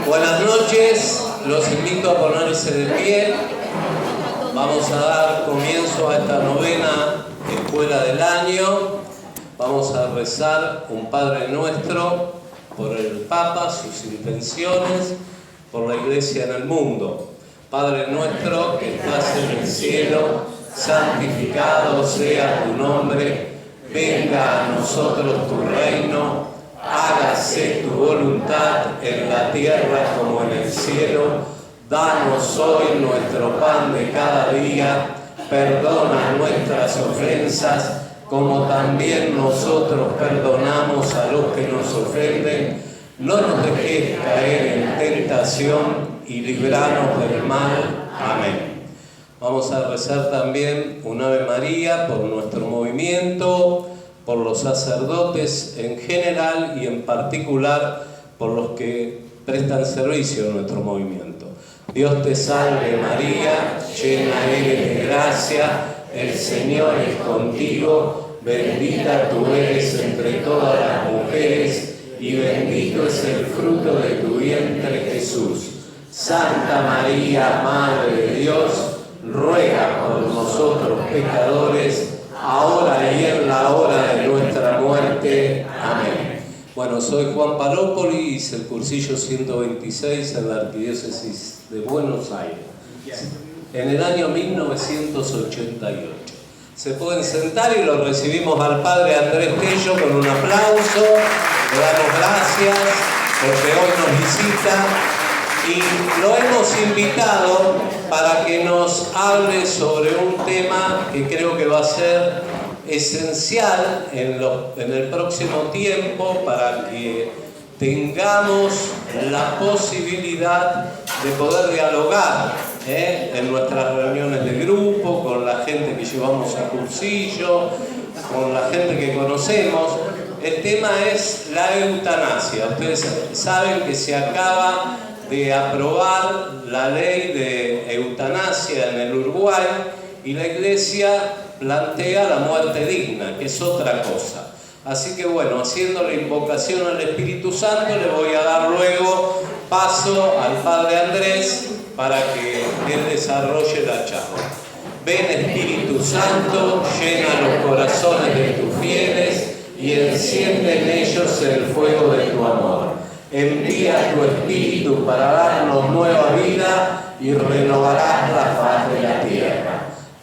Buenas noches, los invito a ponerse de pie. Vamos a dar comienzo a esta novena escuela del año. Vamos a rezar un Padre Nuestro por el Papa, sus intenciones, por la Iglesia en el mundo. Padre nuestro que estás en el cielo, santificado sea tu nombre. Venga a nosotros tu reino. Hágase tu voluntad en la tierra como en el cielo. Danos hoy nuestro pan de cada día. Perdona nuestras ofensas, como también nosotros perdonamos a los que nos ofenden. No nos dejes caer en tentación y líbranos del mal. Amén. Vamos a rezar también un Ave María por nuestro movimiento, por los sacerdotes en general y en particular por los que prestan servicio a nuestro movimiento. Dios te salve María, llena eres de gracia, el Señor es contigo, bendita tú eres entre todas las mujeres y bendito es el fruto de tu vientre Jesús. Santa María, Madre de Dios, ruega por nosotros pecadores, ahora y en la hora de nuestra muerte. Amén. Bueno, soy Juan Palópoli, hice el cursillo 126 en la Arquidiócesis de Buenos Aires, en el año 1988. Se pueden sentar y lo recibimos al Padre Andrés Tello con un aplauso. Le damos gracias porque hoy nos visita y lo hemos invitado para que nos hable sobre un tema que creo que va a ser esencial en el próximo tiempo para que tengamos la posibilidad de poder dialogar en nuestras reuniones de grupo, con la gente que llevamos a cursillo, con la gente que conocemos. El tema es la eutanasia. Ustedes saben que se acaba de aprobar la ley de eutanasia en el Uruguay y la Iglesia plantea la muerte digna, que es otra cosa. Así que bueno, haciendo la invocación al Espíritu Santo, le voy a dar luego paso al Padre Andrés para que él desarrolle la charla. Ven Espíritu Santo, llena los corazones de tus fieles y enciende en ellos el fuego de tu amor. Envía tu Espíritu para darnos nueva vida y renovarás la faz de la tierra.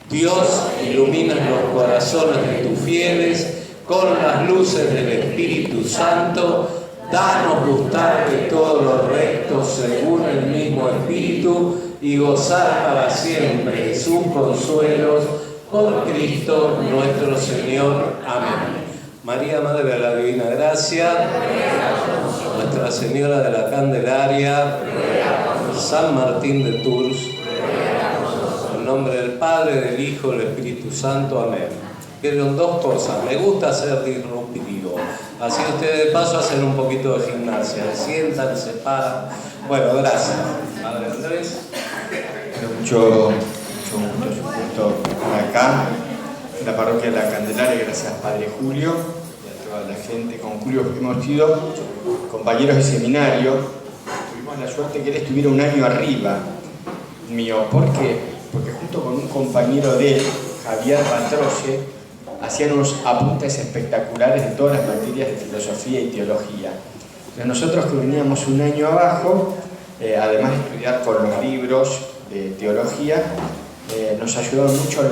Dios, ilumina los corazones de tus fieles con las luces del Espíritu Santo. Danos gustar de todo lo recto según el mismo Espíritu y gozar para siempre de sus consuelos por Cristo nuestro Señor. Amén. María, Madre de la Divina Gracia, Nuestra Señora de la Candelaria, San Martín de Tours, en nombre del Padre, del Hijo y del Espíritu Santo. Amén. Vieron dos cosas. Me gusta ser disruptivo. Así ustedes de paso hacen un poquito de gimnasia. Sientan, se paran. Bueno, gracias. Padre Andrés. Mucho gusto estar acá en la parroquia de la Candelaria. Gracias Padre Julio y a toda la gente con Julio que hemos sido compañeros de seminario. Tuvimos la suerte que él estuviera un año arriba mío. ¿Por qué? Porque junto con un compañero de él, Javier Batroce, hacían unos apuntes espectaculares de todas las materias de filosofía y teología. Entonces nosotros que veníamos un año abajo, además de estudiar con los libros de teología, nos ayudaron mucho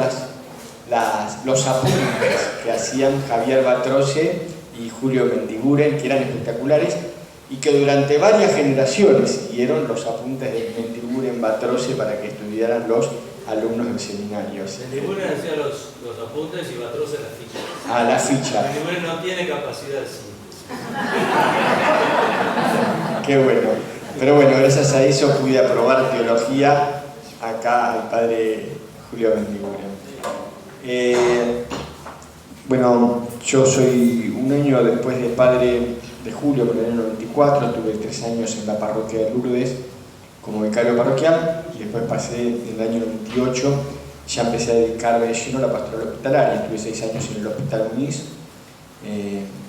los apuntes que hacían Javier Batroce y Julio Mendiguren, que eran espectaculares y que durante varias generaciones siguieron los apuntes de Mendiguren, Batroce para que estudiaran los alumnos del seminario. Mendiguren hacía los apuntes y Batroce las fichas. Ah, la ficha. Mendiguren no tiene capacidad de síntesis. Qué bueno. Pero bueno, gracias a eso pude aprobar teología acá al padre Julio Mendiguren. Bueno, yo soy un año después de padre de Julio, en el año 94, tuve 3 años en la parroquia de Lourdes como vicario parroquial y después pasé en el año 98, ya empecé a dedicarme de lleno a la pastoral hospitalaria. Estuve 6 años en el Hospital Muniz,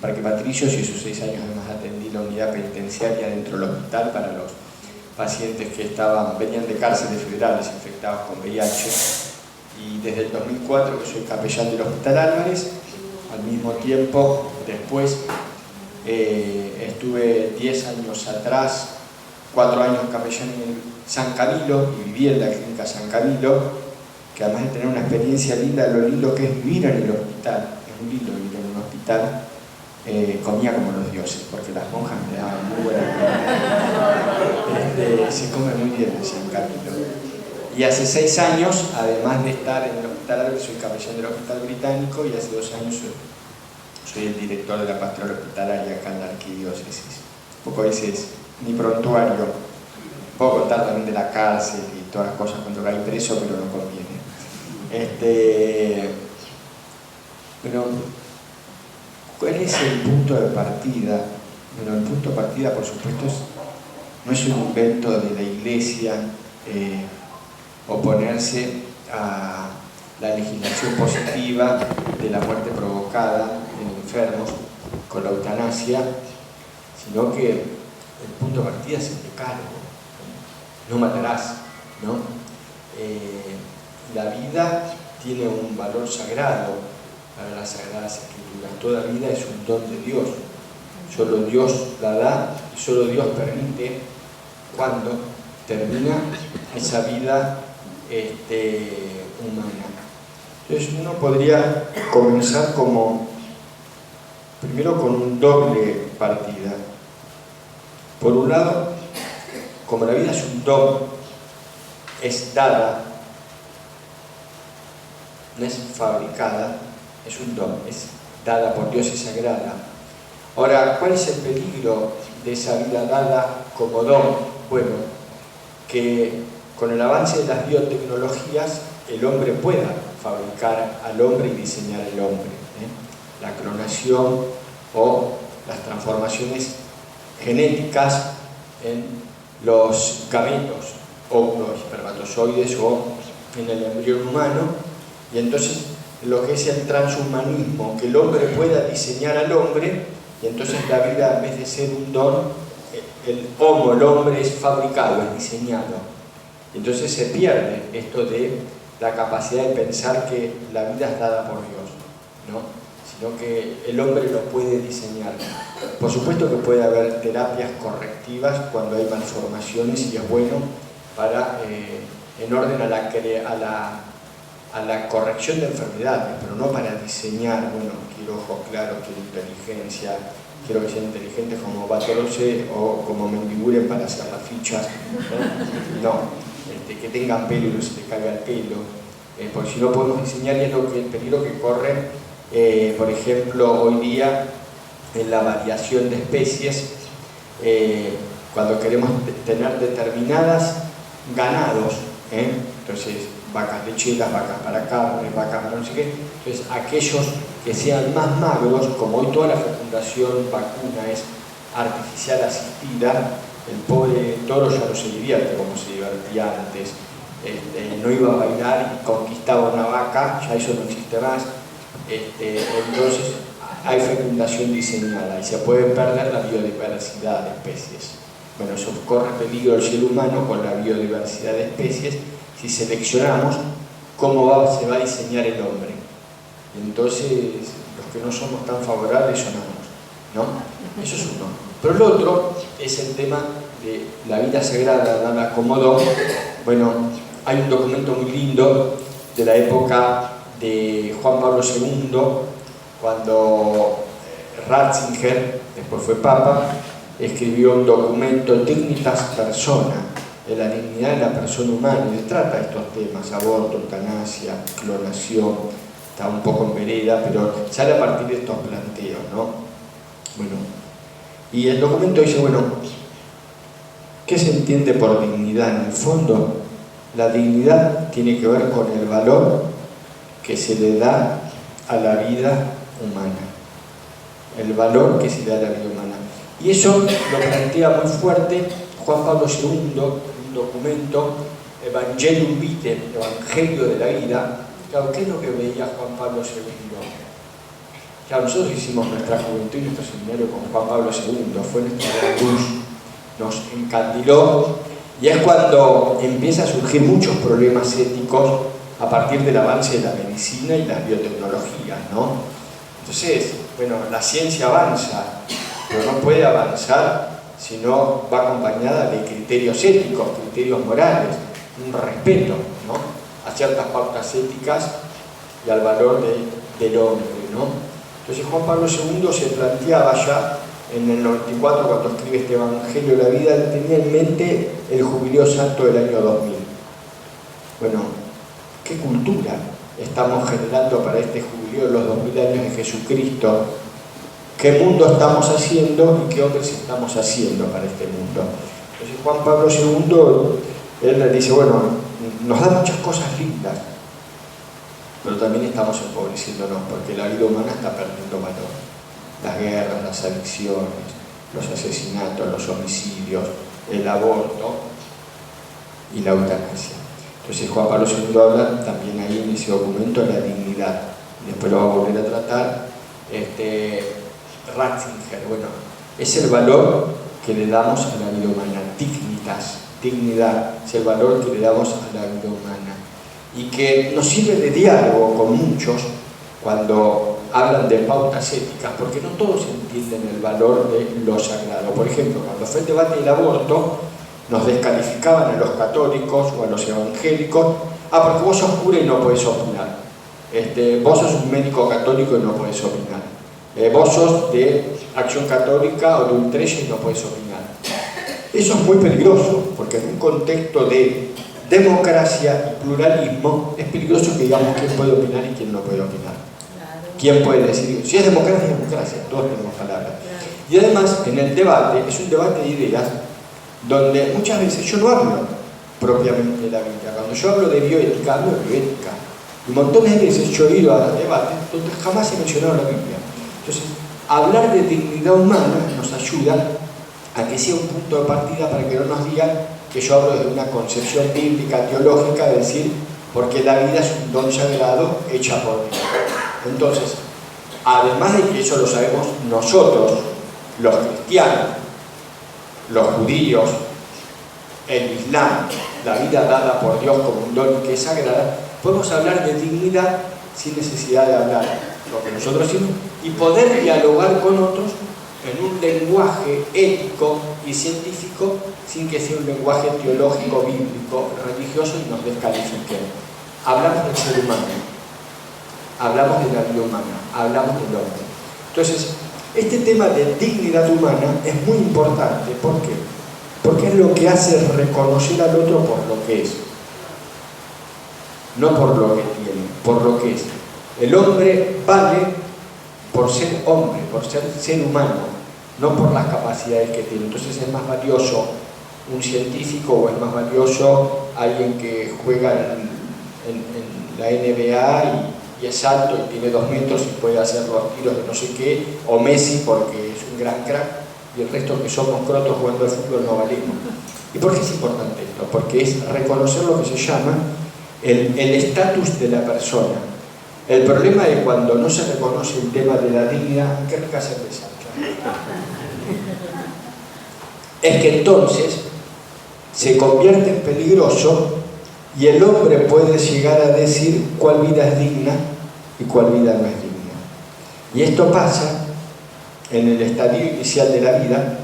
Parque Patricios, y esos 6 años además atendí la unidad penitenciaria dentro del hospital para los pacientes que venían de cárceles federales infectados con VIH, y desde el 2004 que soy capellán del Hospital Álvarez. Al mismo tiempo, después estuve 10 años atrás, 4 años capellán en San Camilo, y viví en la clínica San Camilo, que además de tener una experiencia linda, lo lindo que es vivir en el hospital, es muy lindo vivir en un hospital, comía como los dioses, porque las monjas me daban muy buena comida. Se come muy bien en San Camilo. Y hace 6 años, además de estar en el Hospital Álvarez, soy capellán del Hospital Británico, y hace 2 años soy el director de la pastoral hospitalaria acá en la arquidiócesis. Un poco ese es mi prontuario. Puedo contar también de la cárcel y todas las cosas cuando caí preso, pero no conviene. Pero, ¿cuál es el punto de partida? Bueno, el punto de partida, por supuesto, no es un invento de la Iglesia oponerse a la legislación positiva de la muerte provocada en enfermos con la eutanasia, sino que el punto de partida es el decálogo. No matarás, ¿no? La vida tiene un valor sagrado para las Sagradas Escrituras. Toda vida es un don de Dios. Solo Dios la da y solo Dios permite cuando termina esa vida humana. Entonces uno podría comenzar primero con un doble partida. Por un lado, como la vida es un don, es dada, no es fabricada, es un don, es dada por Dios y sagrada. Ahora, ¿cuál es el peligro de esa vida dada como don? Bueno, que con el avance de las biotecnologías el hombre pueda fabricar al hombre y diseñar al hombre. La clonación o las transformaciones genéticas en los gametos, óvulos, espermatozoides o en el embrión humano, y entonces lo que es el transhumanismo, que el hombre pueda diseñar al hombre, y entonces la vida, en vez de ser un don, el hombre es fabricado, es diseñado. Entonces se pierde esto de la capacidad de pensar que la vida es dada por Dios, ¿no? Sino que el hombre lo puede diseñar. Por supuesto que puede haber terapias correctivas cuando hay malformaciones, y es bueno para, en orden a la corrección de enfermedades, pero no para diseñar, bueno, quiero ojos claros, quiero inteligencia, quiero que sean inteligentes como Bartolomé o como Mendiguren para hacer las fichas, no, que tengan pelo y no se te caiga el pelo, porque si no podemos diseñar, y es el peligro que corre, por ejemplo, hoy día en la variación de especies, cuando queremos tener determinadas ganados, entonces vacas lecheras, vacas para carne, vacas para no sé qué, entonces aquellos que sean más magros, como hoy toda la fecundación vacuna es artificial asistida, el pobre toro ya no se divierte como se divertía antes, no iba a bailar y conquistaba una vaca, ya eso no existe más. Entonces hay fecundación diseñada y se puede perder la biodiversidad de especies. Bueno, eso corre peligro el ser humano con la biodiversidad de especies si seleccionamos cómo se va a diseñar el hombre. Y entonces los que no somos tan favorables sonamos, ¿no? Eso es uno. Pero el otro es el tema de la vida sagrada dada como don. Bueno, hay un documento muy lindo de la época de Juan Pablo II, cuando Ratzinger, después fue Papa, escribió un documento, Dignitas Persona, de la dignidad de la persona humana, y trata estos temas, aborto, eutanasia, clonación, está un poco en vereda, pero sale a partir de estos planteos, ¿no? Bueno, y el documento dice, bueno, ¿qué se entiende por dignidad? En el fondo, la dignidad tiene que ver con el valor que se le da a la vida humana, el valor que se le da a la vida humana. Y eso lo plantea muy fuerte Juan Pablo II, un documento, Evangelium Vitae, Evangelio de la Vida. Claro, ¿qué es lo que veía Juan Pablo II? Claro, nosotros hicimos nuestra juventud y nuestro seminario con Juan Pablo II, fue nuestra gran luz, nos encandiló Y es cuando empiezan a surgir muchos problemas éticos a partir del avance de la medicina y las biotecnologías, ¿no? Entonces, bueno, la ciencia avanza, pero no puede avanzar si no va acompañada de criterios éticos, criterios morales, un respeto, ¿no?, a ciertas pautas éticas y al valor del hombre, ¿no? Entonces Juan Pablo II se planteaba ya en el 94, cuando escribe este Evangelio de la Vida, tenía en mente el Jubileo Santo del año 2000. Bueno, ¿qué cultura estamos generando para este jubileo de los 2000 años de Jesucristo? ¿Qué mundo estamos haciendo y qué hombres estamos haciendo para este mundo? Entonces Juan Pablo II, él dice, bueno, nos da muchas cosas lindas, pero también estamos empobreciéndonos porque la vida humana está perdiendo valor. Las guerras, las adicciones, los asesinatos, los homicidios, el aborto y la eutanasia. Entonces Juan Pablo II habla también ahí en ese documento de la dignidad. Después lo va a volver a tratar Ratzinger. Bueno, es el valor que le damos a la vida humana. Dignidad, es el valor que le damos a la vida humana. Y que nos sirve de diálogo con muchos cuando hablan de pautas éticas, porque no todos entienden el valor de lo sagrado. Por ejemplo, cuando fue el debate del aborto, nos descalificaban a los católicos o a los evangélicos, porque vos sos cura y no podés opinar, vos sos un médico católico y no podés opinar, vos sos de Acción Católica o de Ultrella y no podés opinar. Eso es muy peligroso, porque en un contexto de democracia y pluralismo es peligroso que digamos quién puede opinar y quién no puede opinar. ¿Quién puede decir? Si es democracia, es democracia, todos tenemos palabras. Y además, en el debate, es un debate de ideas donde muchas veces yo no hablo propiamente de la Biblia. Cuando yo hablo de bioética, hablo de bioética. Y montones de veces yo he ido a debates donde jamás he mencionado la Biblia. Entonces, hablar de dignidad humana nos ayuda a que sea un punto de partida para que no nos digan que yo hablo de una concepción bíblica, teológica, de decir, porque la vida es un don sagrado hecha por Dios. Entonces, además de que eso lo sabemos nosotros, los cristianos, los judíos, el Islam, la vida dada por Dios como un don que es sagrada, podemos hablar de dignidad sin necesidad de hablar lo que nosotros hicimos y poder dialogar con otros en un lenguaje ético y científico sin que sea un lenguaje teológico, bíblico, religioso y nos descalifiquen. Hablamos del ser humano, hablamos de la vida humana, hablamos del hombre. Entonces, este tema de dignidad humana es muy importante. ¿Por qué? Porque es lo que hace reconocer al otro por lo que es. No por lo que tiene, por lo que es. El hombre vale por ser hombre, por ser ser humano, no por las capacidades que tiene. Entonces es más valioso un científico o es más valioso alguien que juega en la NBA y es alto y tiene 2 metros y puede hacer los tiros de no sé qué, o Messi porque es un gran crack y el resto que somos crotos jugando al fútbol no valemos. ¿Y por qué es importante esto? Porque es reconocer lo que se llama el estatus de la persona. El problema es cuando no se reconoce el tema de la dignidad, qué rica cerveza. Es que entonces se convierte en peligroso y el hombre puede llegar a decir cuál vida es digna y cuál vida no es digna. Y esto pasa en el estadio inicial de la vida,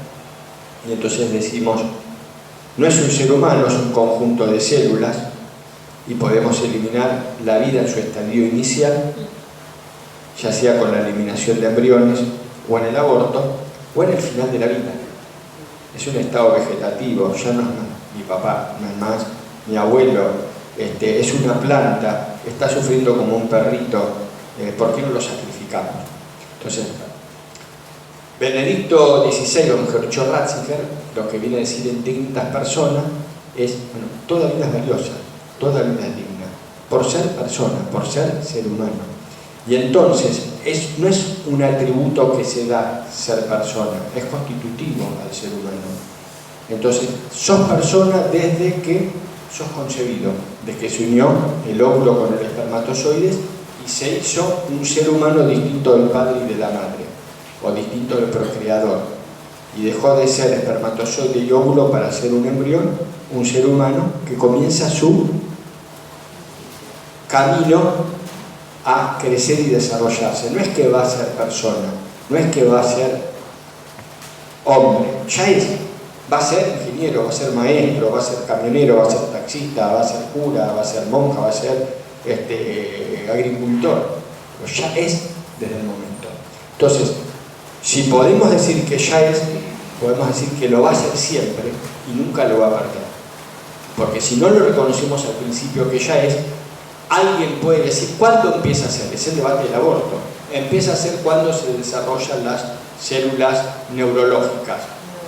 y entonces decimos, no es un ser humano, es un conjunto de células, y podemos eliminar la vida en su estadio inicial, ya sea con la eliminación de embriones, o en el aborto, o en el final de la vida. Es un estado vegetativo, ya no es más mi papá, no es más mi abuelo, es una planta, está sufriendo como un perrito, ¿por qué no lo sacrificamos? Entonces, Benedicto XVI, o mejor dicho Ratzinger, lo que viene a decir en distintas personas es, bueno, toda vida es valiosa, toda vida es digna, por ser persona, por ser humano. Y entonces, no es un atributo que se da ser persona, es constitutivo al ser humano. Entonces, sos persona desde que sos concebido, desde que se unió el óvulo con el espermatozoide y se hizo un ser humano distinto del padre y de la madre, o distinto del procreador, y dejó de ser espermatozoide y óvulo para ser un embrión un ser humano que comienza su camino a crecer y desarrollarse. No es que va a ser persona, no es que va a ser hombre, ya es, va a ser ingeniero, va a ser maestro, va a ser camionero, va a ser taxista, va a ser cura, va a ser monja, va a ser agricultor, pero ya es desde el momento. Entonces, si podemos decir que ya es, podemos decir que lo va a hacer siempre y nunca lo va a perder. Porque si no lo reconocemos al principio que ya es, alguien puede decir, ¿cuándo empieza a ser? Es el debate del aborto. Empieza a ser cuando se desarrollan las células neurológicas.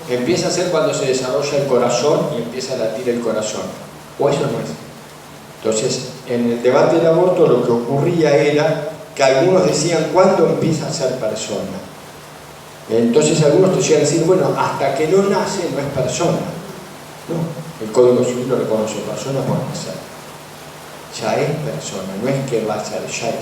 Empieza a ser cuando se desarrolla el corazón y empieza a latir el corazón. O eso no es. Entonces, en el debate del aborto lo que ocurría era que algunos decían, ¿cuándo empieza a ser persona? Entonces algunos te decían decir, bueno, hasta que no nace no es persona. No, el Código Civil lo reconoce, persona por nacer. Ya es persona, no es que va a ser, ya es.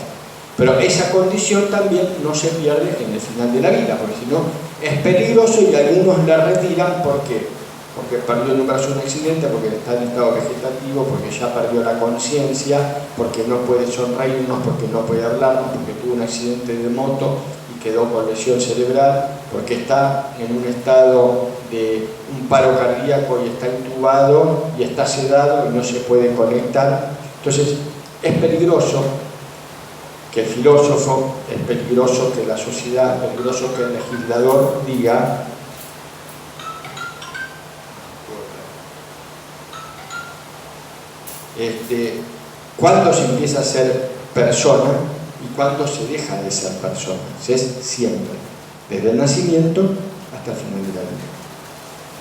Pero esa condición también no se pierde en el final de la vida, porque si no es peligroso y algunos la retiran. ¿Por qué? Porque perdió en un brazo un accidente, porque está en estado vegetativo, porque ya perdió la conciencia, porque no puede sonreírnos, porque no puede hablarnos, porque tuvo un accidente de moto y quedó con lesión cerebral, porque está en un estado de un paro cardíaco y está intubado y está sedado y no se puede conectar. Entonces es peligroso que el filósofo, es peligroso que la sociedad, es peligroso que el legislador diga cuándo se empieza a ser persona y cuándo se deja de ser persona. Es siempre, desde el nacimiento hasta el final de la vida.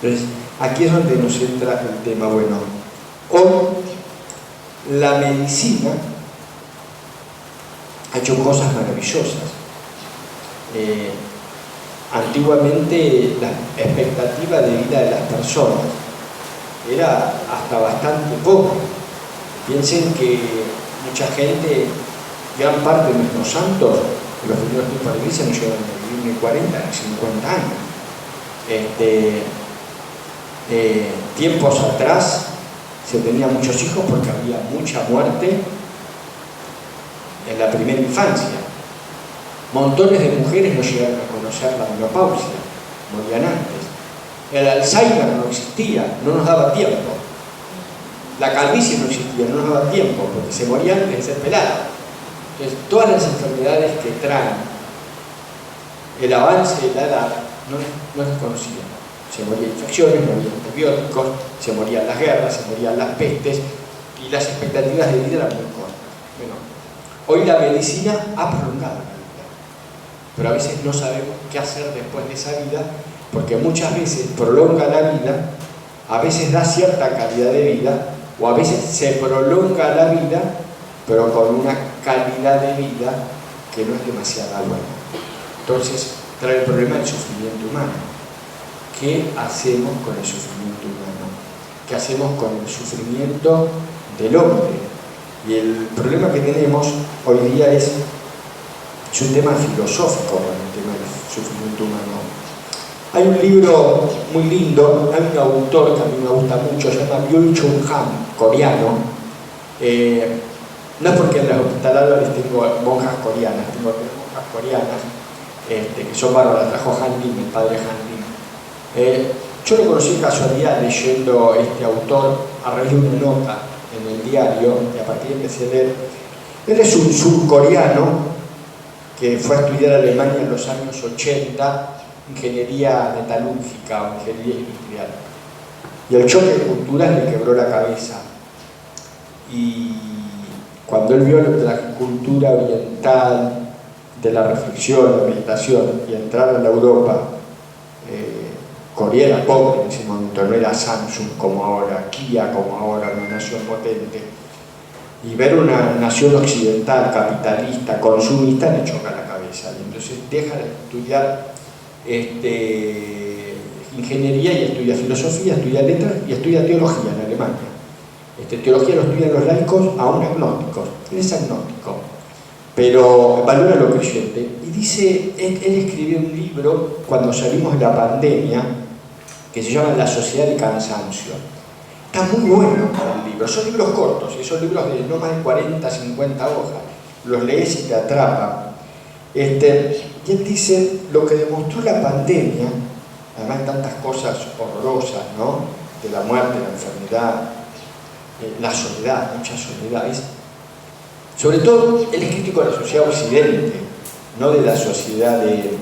Entonces, aquí es donde nos entra el tema. Bueno, hoy la medicina ha hecho cosas maravillosas. Antiguamente la expectativa de vida de las personas era hasta bastante poco. Piensen que mucha gente, gran parte de nuestros santos, en los primeros tiempos de la iglesia, no llegaron a vivir ni 40 ni 50 años. Tiempos atrás se tenían muchos hijos porque había mucha muerte en la primera infancia. Montones de mujeres no llegaron a conocer la menopausia, morían antes. El Alzheimer no existía, no nos daba tiempo. La calvicie no existía, no nos daba tiempo, porque se morían antes de ser pelados. Entonces, todas las enfermedades que traen el avance de la edad no se conocían. Se morían infecciones, no había antibióticos, se morían las guerras, se morían las pestes, y las expectativas de vida eran muy cortas. Bueno, hoy la medicina ha prolongado la vida, pero a veces no sabemos qué hacer después de esa vida, porque muchas veces prolonga la vida, a veces da cierta calidad de vida, o a veces se prolonga la vida, pero con una calidad de vida que no es demasiado buena. Entonces, trae el problema del sufrimiento humano. ¿Qué hacemos con el sufrimiento humano? ¿Qué hacemos con el sufrimiento del hombre? Y el problema que tenemos hoy día es un tema filosófico con el tema del sufrimiento humano. Hay un libro muy lindo, hay un autor que a mí me gusta mucho, se llama Byung-Chul Han, coreano. No es porque en las hospitalarias tengo monjas coreanas, tengo 3 monjas coreanas que son bárbaras, trajo Han Lim, el padre Han Lim. Yo lo conocí en casualidad leyendo este autor a raíz de una nota en el diario, y a partir de empecé a leer. Él es un surcoreano que fue a estudiar a Alemania en los años 80, ingeniería metalúrgica o ingeniería industrial. Y el choque cultural le quebró la cabeza. Y cuando él vio la cultura oriental, de la reflexión, la meditación, y entrar a la Europa, Corea era pobre en ese momento, no era Samsung como ahora, Kia como ahora, una nación potente. Y ver una nación occidental, capitalista, consumista, le choca la cabeza. Y entonces deja de estudiar ingeniería y estudia filosofía, estudia letras y estudia teología en Alemania. Teología lo estudian los laicos, aún agnósticos. Él es agnóstico, pero valora lo creyente. Y dice, él escribió un libro cuando salimos de la pandemia que se llama La sociedad del cansancio. está muy bueno el libro. Son libros cortos, y son libros de no más de 40, 50 hojas. Los lees y te atrapan. Y él dice, lo que demostró la pandemia, además de tantas cosas horrorosas, ¿no? De la muerte, la enfermedad, la soledad, mucha soledad. Sobre todo, él es crítico de la sociedad occidente, no de la sociedad de...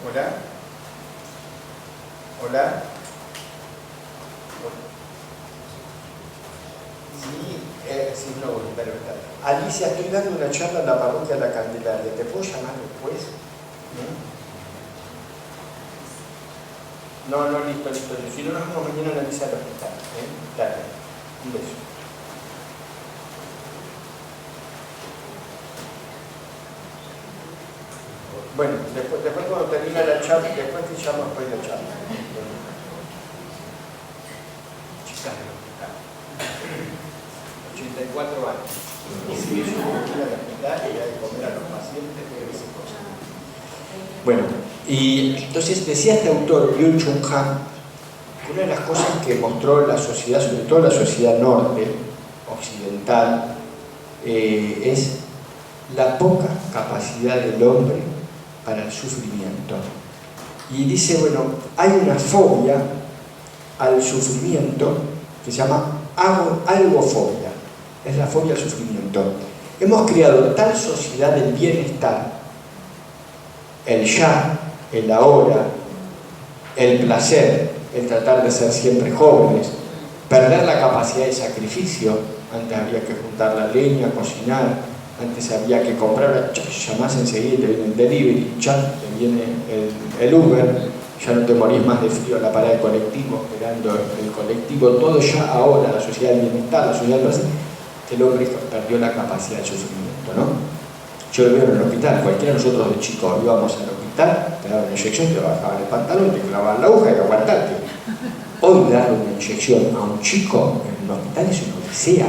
¿Hola? ¿Hola? Sí, no, pero Alicia, estoy dando una charla en la parroquia de la Candelaria. ¿Te puedo llamar después? No, listo. Si no, nos vemos mañana en la misa del hospital. Dale, un beso. Bueno, después cuando termina la charla, después te llamo después de la charla. Chicas del hospital. 84 años. Sí, yo voy a ir al hospital y hay que comer a los pacientes y esas cosas. Bueno, y entonces decía este autor, Byung-Chul Han, que una de las cosas que mostró la sociedad, sobre todo la sociedad norte, occidental, es la poca capacidad del hombre para el sufrimiento. Y dice, bueno, hay una fobia al sufrimiento que se llama algofobia. Es la fobia al sufrimiento. Hemos creado tal sociedad del bienestar, el ya, el ahora, el placer, el tratar de ser siempre jóvenes, perder la capacidad de sacrificio. Antes había que juntar la leña, cocinar, antes había que comprar, llamás enseguida y te viene el delivery, ya te viene el Uber, ya no te morís más de frío en la parada de colectivo, esperando el colectivo, todo ya ahora, la sociedad del bienestar, la sociedad del placer. El hombre perdió la capacidad de sufrimiento, ¿no? Yo lo veo en el hospital, cualquiera de nosotros de chicos íbamos al hospital, te daban una inyección, te bajaban el pantalón, te clavaban la aguja y aguantarte. Hoy darle una inyección a un chico en un hospital es una odisea.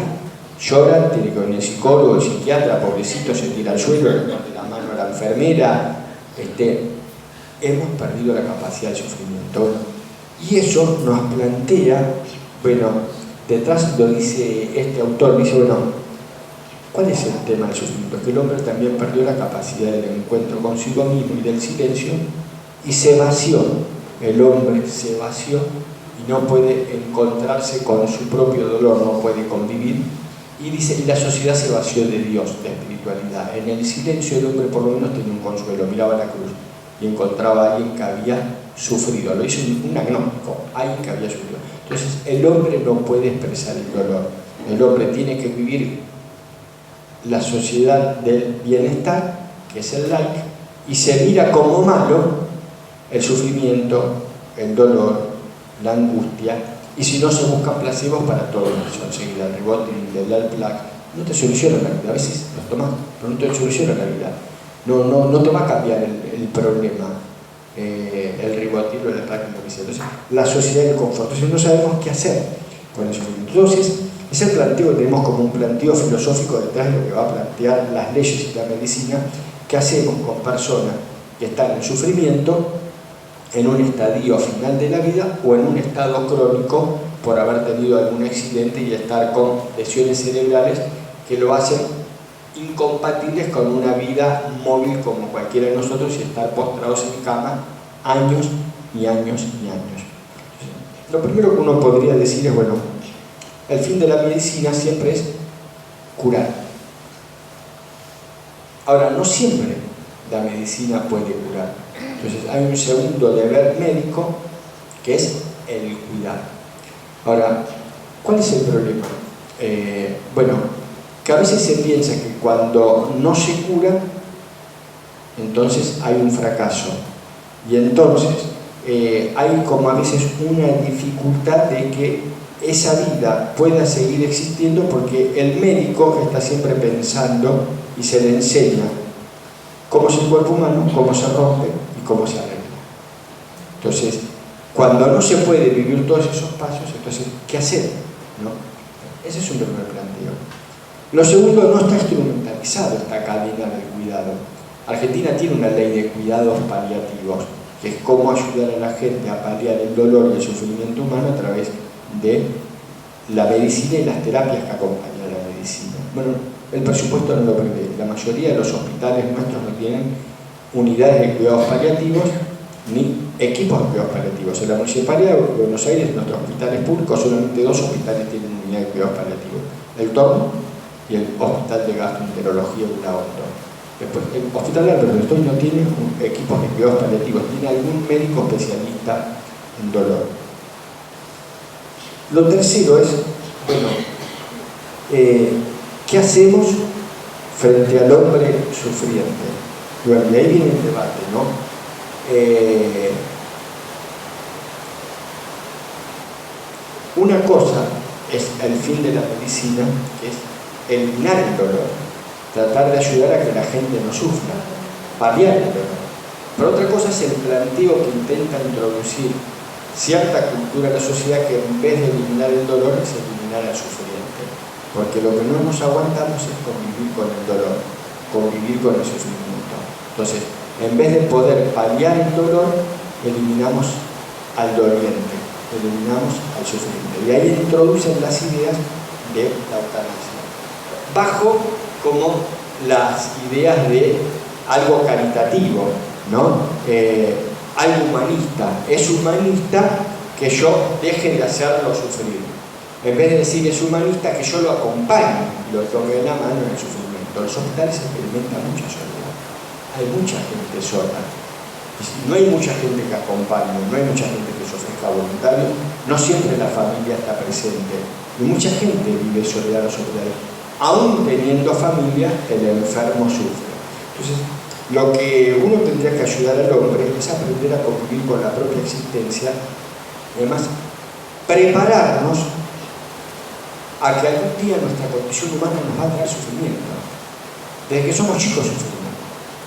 Llora, tiene que venir el psicólogo, el psiquiatra, pobrecito, se tira al suelo, le pone la mano a la enfermera. Hemos perdido la capacidad de sufrimiento. Y eso nos plantea, bueno, detrás lo dice este autor, dice, bueno, ¿cuál es el tema del sufrimiento? Que el hombre también perdió la capacidad del encuentro consigo mismo y del silencio y se vació. El hombre se vació y no puede encontrarse con su propio dolor, no puede convivir. Y dice, y la sociedad se vació de Dios, de espiritualidad. En el silencio el hombre por lo menos tenía un consuelo, miraba la cruz y encontraba a alguien que había sufrido. Lo hizo un agnóstico, alguien que había sufrido. Entonces el hombre no puede expresar el dolor. El hombre tiene que vivir la sociedad del bienestar, que es el like, y se mira como malo el sufrimiento, el dolor, la angustia, y si no se buscan placebos para todo eso, enseguida el Rivotril, el Alplac, no te soluciona la vida, a veces los tomas, pero no te soluciona la vida, no te va a cambiar el problema, el Rivotril o el Alplac, lo que sea. Entonces, la sociedad del confort, entonces no sabemos qué hacer con el sufrimiento. Entonces, ese planteo tenemos como un planteo filosófico detrás de lo que va a plantear las leyes y la medicina, que hacemos con personas que están en sufrimiento, en un estadio final de la vida o en un estado crónico por haber tenido algún accidente y estar con lesiones cerebrales que lo hacen incompatibles con una vida móvil como cualquiera de nosotros y estar postrados en cama años y años y años. Lo primero que uno podría decir es, bueno, el fin de la medicina siempre es curar. Ahora, no siempre la medicina puede curar. Entonces hay un segundo deber médico que es el cuidado. Ahora, ¿cuál es el problema? Bueno, que a veces se piensa que cuando no se cura, entonces hay un fracaso. Y entonces hay como a veces una dificultad de que esa vida pueda seguir existiendo porque el médico está siempre pensando y se le enseña cómo es el cuerpo humano, cómo se rompe y cómo se arregla. Entonces, cuando no se puede vivir todos esos pasos, entonces, ¿qué hacer? ¿No? Ese es un primer planteo. Lo segundo, no está instrumentalizado esta cadena del cuidado. Argentina tiene una ley de cuidados paliativos. que es cómo ayudar a la gente a paliar el dolor y el sufrimiento humano a través de la medicina y las terapias que acompañan a la medicina. Bueno, el presupuesto no lo prevé. La mayoría de los hospitales nuestros no tienen unidades de cuidados paliativos ni equipos de cuidados paliativos. En la Municipalidad de Buenos Aires, en nuestros hospitales públicos, solamente 2 hospitales tienen unidad de cuidados paliativos: el Torno y el Hospital de Gastroenterología de la ONU. Después, el Hospital de Alberto Estoy no tiene equipos de cuidados paliativos, tiene algún médico especialista en dolor. Lo tercero es, bueno, ¿qué hacemos frente al hombre sufriente? Bueno, y ahí viene el debate, ¿no? Una cosa es el fin de la medicina, que es eliminar el dolor, tratar de ayudar a que la gente no sufra, paliar el dolor. Pero otra cosa es el planteo que intenta introducir cierta cultura a la sociedad, que en vez de eliminar el dolor es eliminar al sufriente, porque lo que no nos aguantamos es convivir con el dolor, convivir con el sufrimiento. Entonces, en vez de poder paliar el dolor, eliminamos al doliente, eliminamos al sufriente. Y ahí introducen las ideas de la eutanasia, bajo como las ideas de algo caritativo, ¿no? Algo humanista. Es humanista que yo deje de hacerlo sufrir. En vez de decir es humanista que yo lo acompañe y lo tome de la mano en el sufrimiento. Los hospitales experimentan mucha soledad. Hay mucha gente sola. No hay mucha gente que acompañe, no hay mucha gente que se ofrezca voluntario, no siempre la familia está presente. Y mucha gente vive soledad en los hospitales. Aún teniendo familia, el enfermo sufre. Entonces, lo que uno tendría que ayudar al hombre es aprender a convivir con la propia existencia, además, prepararnos a que algún día nuestra condición humana nos va a traer sufrimiento. Desde que somos chicos sufrimos.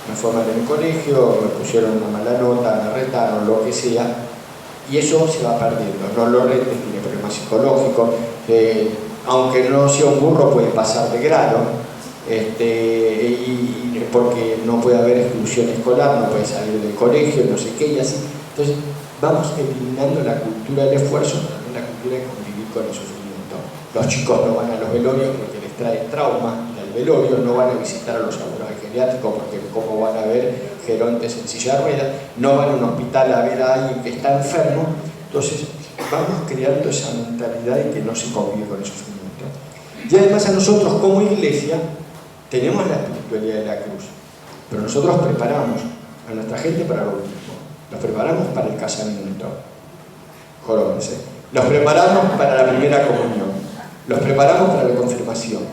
Me formaron en el colegio, me pusieron una mala nota, me retaron, lo que sea, y eso se va perdiendo. No lo retes, tiene problemas psicológicos, aunque no sea un burro puede pasar de grado, porque no puede haber exclusión escolar, no puede salir del colegio, no sé qué, y así. Entonces vamos eliminando la cultura del esfuerzo, también la cultura de convivir con el sufrimiento. Los chicos no van a los velorios porque les trae trauma del velorio, no van a visitar a los abuelos geriátricos porque cómo van a ver gerontes en silla de ruedas, no van a un hospital a ver a alguien que está enfermo. Entonces vamos creando esa mentalidad de que no se convive con el sufrimiento. Y además a nosotros como iglesia tenemos la espiritualidad de la cruz, pero nosotros preparamos a nuestra gente para lo mismo. Los preparamos para el casamiento, jóvenes, los preparamos para la primera comunión, los preparamos para la confirmación.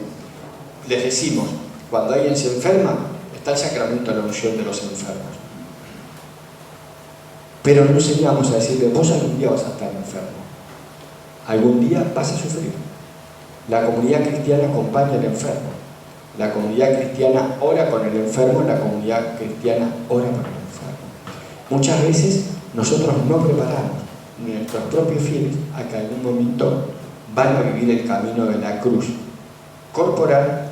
Les decimos, cuando alguien se enferma, está el sacramento de la unción de los enfermos. Pero no enseñamos a decirle, vos algún día vas a estar enfermo, algún día vas a sufrir. La comunidad cristiana acompaña al enfermo, la comunidad cristiana ora con el enfermo, la comunidad cristiana ora por el enfermo. Muchas veces nosotros no preparamos ni nuestros propios fieles a que en algún momento van a vivir el camino de la cruz corporal,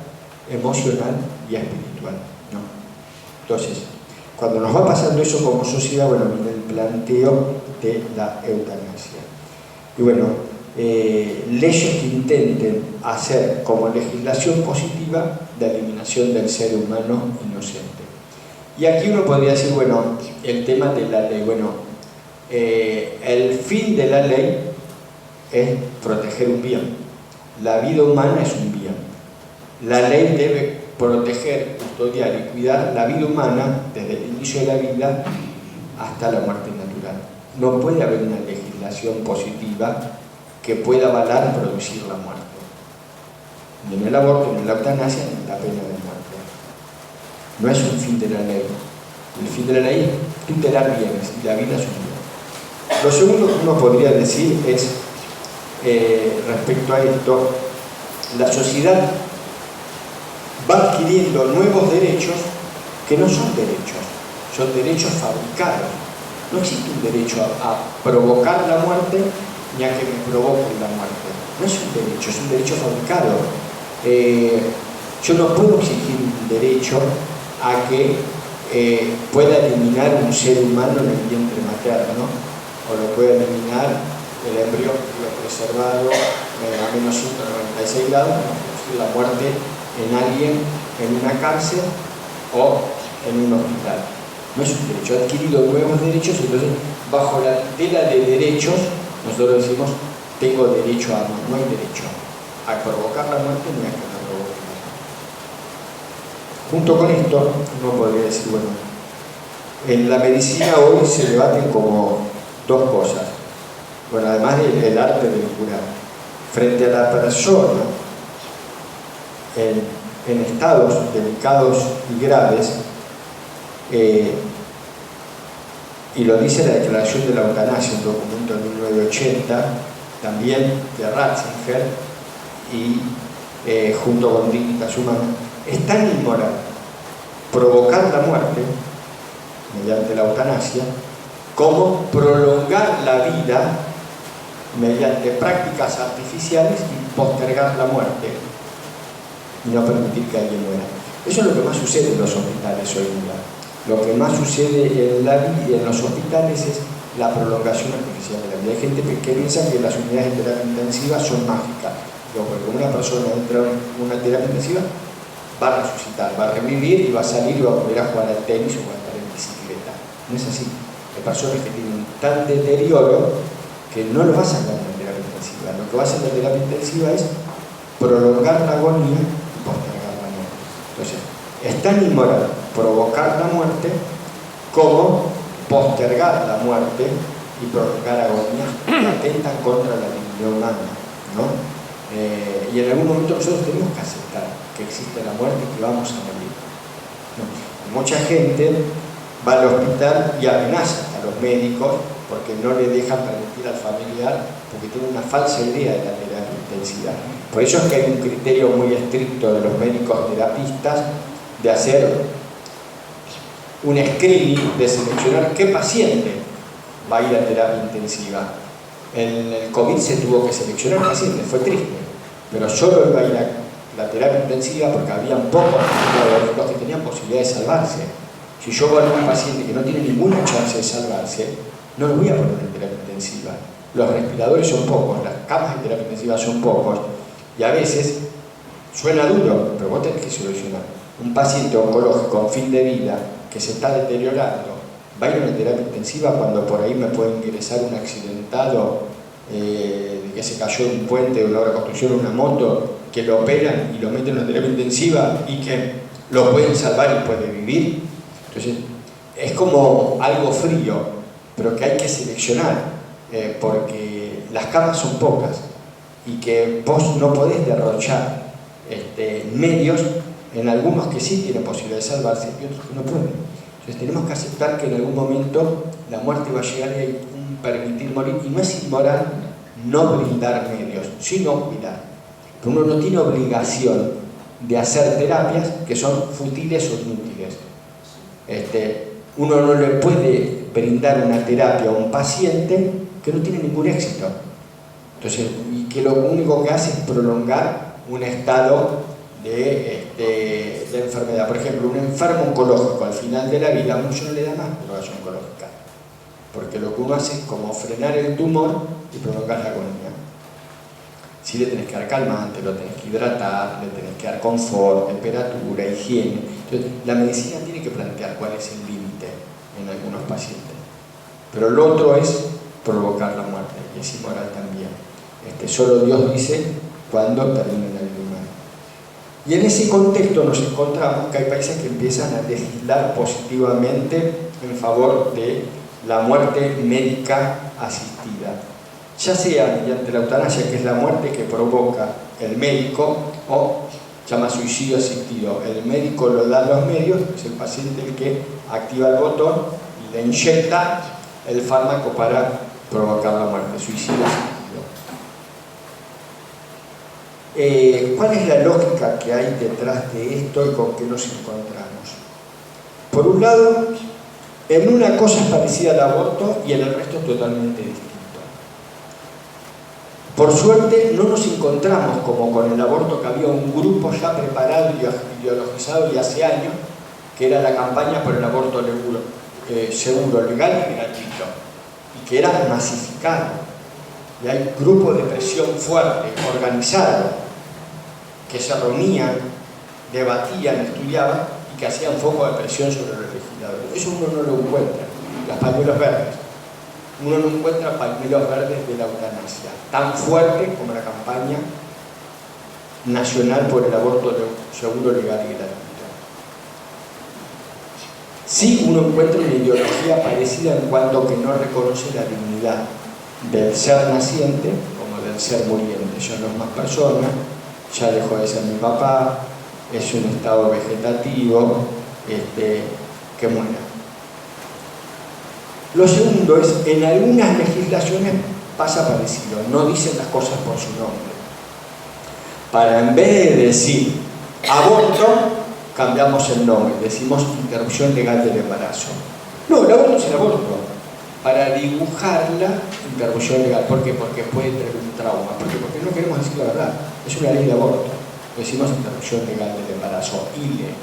emocional y espiritual, ¿no? Entonces, cuando nos va pasando eso como sociedad, bueno, viene el planteo de la eutanasia. Y bueno, leyes que intenten hacer como legislación positiva la eliminación del ser humano inocente. Y aquí uno podría decir, bueno, el tema de la ley, bueno, el fin de la ley es proteger un bien. La vida humana es un bien. La ley debe proteger, custodiar y cuidar la vida humana desde el inicio de la vida hasta la muerte natural. No puede haber una legislación positiva que pueda avalar producir la muerte. Ni en el aborto, ni en la eutanasia, ni en la pena de muerte. No es un fin de la ley. El fin de la ley es tutelar bienes, y la vida es un bien. Lo segundo que uno podría decir es, respecto a esto, la sociedad va adquiriendo nuevos derechos que no son derechos, son derechos fabricados. No existe un derecho a provocar la muerte ni a que me provoquen la muerte. No es un derecho, es un derecho fabricado. Yo no puedo exigir un derecho a que pueda eliminar un ser humano en el vientre materno, o lo puede eliminar el embrión preservado a menos 196 grados, la muerte en alguien en una cárcel o en un hospital. No es un derecho, ha adquirido nuevos derechos, entonces bajo la tutela de derechos nosotros decimos tengo derecho a amor, no hay derecho a provocar la muerte ni a que la provoque. Junto con esto, uno podría decir, bueno, en la medicina hoy se debaten como dos cosas. Bueno, además del arte de curar. Frente a la persona en estados delicados y graves, y lo dice la Declaración de la Eutanasia, un documento de 1980, también de Ratzinger, y junto con Dignitas Humanas, es tan inmoral provocar la muerte mediante la eutanasia como prolongar la vida mediante prácticas artificiales y postergar la muerte y no permitir que alguien muera. Eso es lo que más sucede en los hospitales hoy en día. Lo que más sucede en los hospitales es la prolongación artificial de la vida. Hay gente que piensa que las unidades de terapia intensiva son mágicas. Porque una persona entra en una terapia intensiva, va a resucitar, va a revivir y va a salir y va a volver a jugar al tenis o va a estar en bicicleta. No es así. Hay personas que tienen tan deterioro que no lo vas a sacar en la terapia intensiva. Lo que va a hacer la terapia intensiva es prolongar la agonía y postergar la muerte. Entonces, es tan inmoral provocar la muerte como postergar la muerte y prolongar agonías que atentan contra la dignidad humana, ¿no? Y en algún momento nosotros tenemos que aceptar que existe la muerte y que vamos a morir, ¿no? Mucha gente va al hospital y amenaza a los médicos porque no le dejan permitir al familiar, porque tiene una falsa idea de la terapia intensiva. Por eso es que hay un criterio muy estricto de los médicos terapistas de hacer un screening, de seleccionar qué paciente va a ir a terapia intensiva. En el COVID se tuvo que seleccionar pacientes, fue triste, pero solo iba a ir a la terapia intensiva porque habían pocos médicos que tenían posibilidad de salvarse. Si yo voy a un paciente que no tiene ninguna chance de salvarse, no lo voy a poner en terapia intensiva. Los respiradores son pocos, las camas de terapia intensiva son pocos, y a veces suena duro, pero vos tenés que solucionar. Un paciente oncológico con fin de vida que se está deteriorando, va a ir a una terapia intensiva cuando por ahí me puede ingresar un accidentado que se cayó de un puente, de una obra de construcción, una moto, que lo operan y lo meten en una terapia intensiva y que lo pueden salvar y puede vivir. Entonces, es como algo frío, pero que hay que seleccionar, porque las camas son pocas y que vos no podés derrochar medios en algunos que sí tienen posibilidad de salvarse y otros que no pueden. Entonces tenemos que aceptar que en algún momento la muerte va a llegar y hay un permitir morir, y no es inmoral no brindar medios, sino cuidar. Pero uno no tiene obligación de hacer terapias que son fútiles o inútiles. Uno no le puede brindar una terapia a un paciente que no tiene ningún éxito. Entonces, y que lo único que hace es prolongar un estado de enfermedad. Por ejemplo, un enfermo oncológico al final de la vida, mucho no le da más drogas oncológicas, porque lo que uno hace es como frenar el tumor y prolongar la agonía. Si le tenés que dar calmante, lo tenés que hidratar, le tenés que dar confort, temperatura, higiene. Entonces, la medicina tiene que plantear cuál es el límite en algunos pacientes. Pero lo otro es provocar la muerte, y es inmoral también. Solo Dios dice cuándo termina la vida humana. Y en ese contexto nos encontramos que hay países que empiezan a legislar positivamente en favor de la muerte médica asistida, ya sea mediante la eutanasia, que es la muerte que provoca el médico, o llama suicidio asistido. El médico lo da a los medios, es el paciente el que activa el botón y le inyecta el fármaco para provocar la muerte, suicidio asistido. ¿Cuál es la lógica que hay detrás de esto y con qué nos encontramos? Por un lado, en una cosa es parecida al aborto y en el resto es totalmente distinto. Por suerte no nos encontramos como con el aborto, que había un grupo ya preparado y ideologizado y hace años que era la campaña por el aborto seguro, legal y gratuito, y que era masificado. Y hay grupos de presión fuerte, organizados, que se reunían, debatían, estudiaban y que hacían foco de presión sobre los legisladores. Eso uno no lo encuentra. Los pañuelos verdes. Uno no encuentra pañuelos verdes de la eutanasia tan fuerte como la campaña nacional por el aborto seguro, legal y gratuito. Sí, uno encuentra una ideología parecida en cuanto que no reconoce la dignidad del ser naciente como del ser muriente. Yo no es más persona, ya dejó de ser mi papá, es un estado vegetativo, que muera. Lo segundo es, en algunas legislaciones pasa parecido, no dicen las cosas por su nombre. Para en vez de decir aborto, cambiamos el nombre, decimos interrupción legal del embarazo. No, el aborto es el aborto. Para dibujarla, interrupción legal. ¿Por qué? Porque puede tener un trauma. ¿Por qué? Porque no queremos decir la verdad. Es una ley de aborto. Decimos interrupción legal del embarazo, ILE,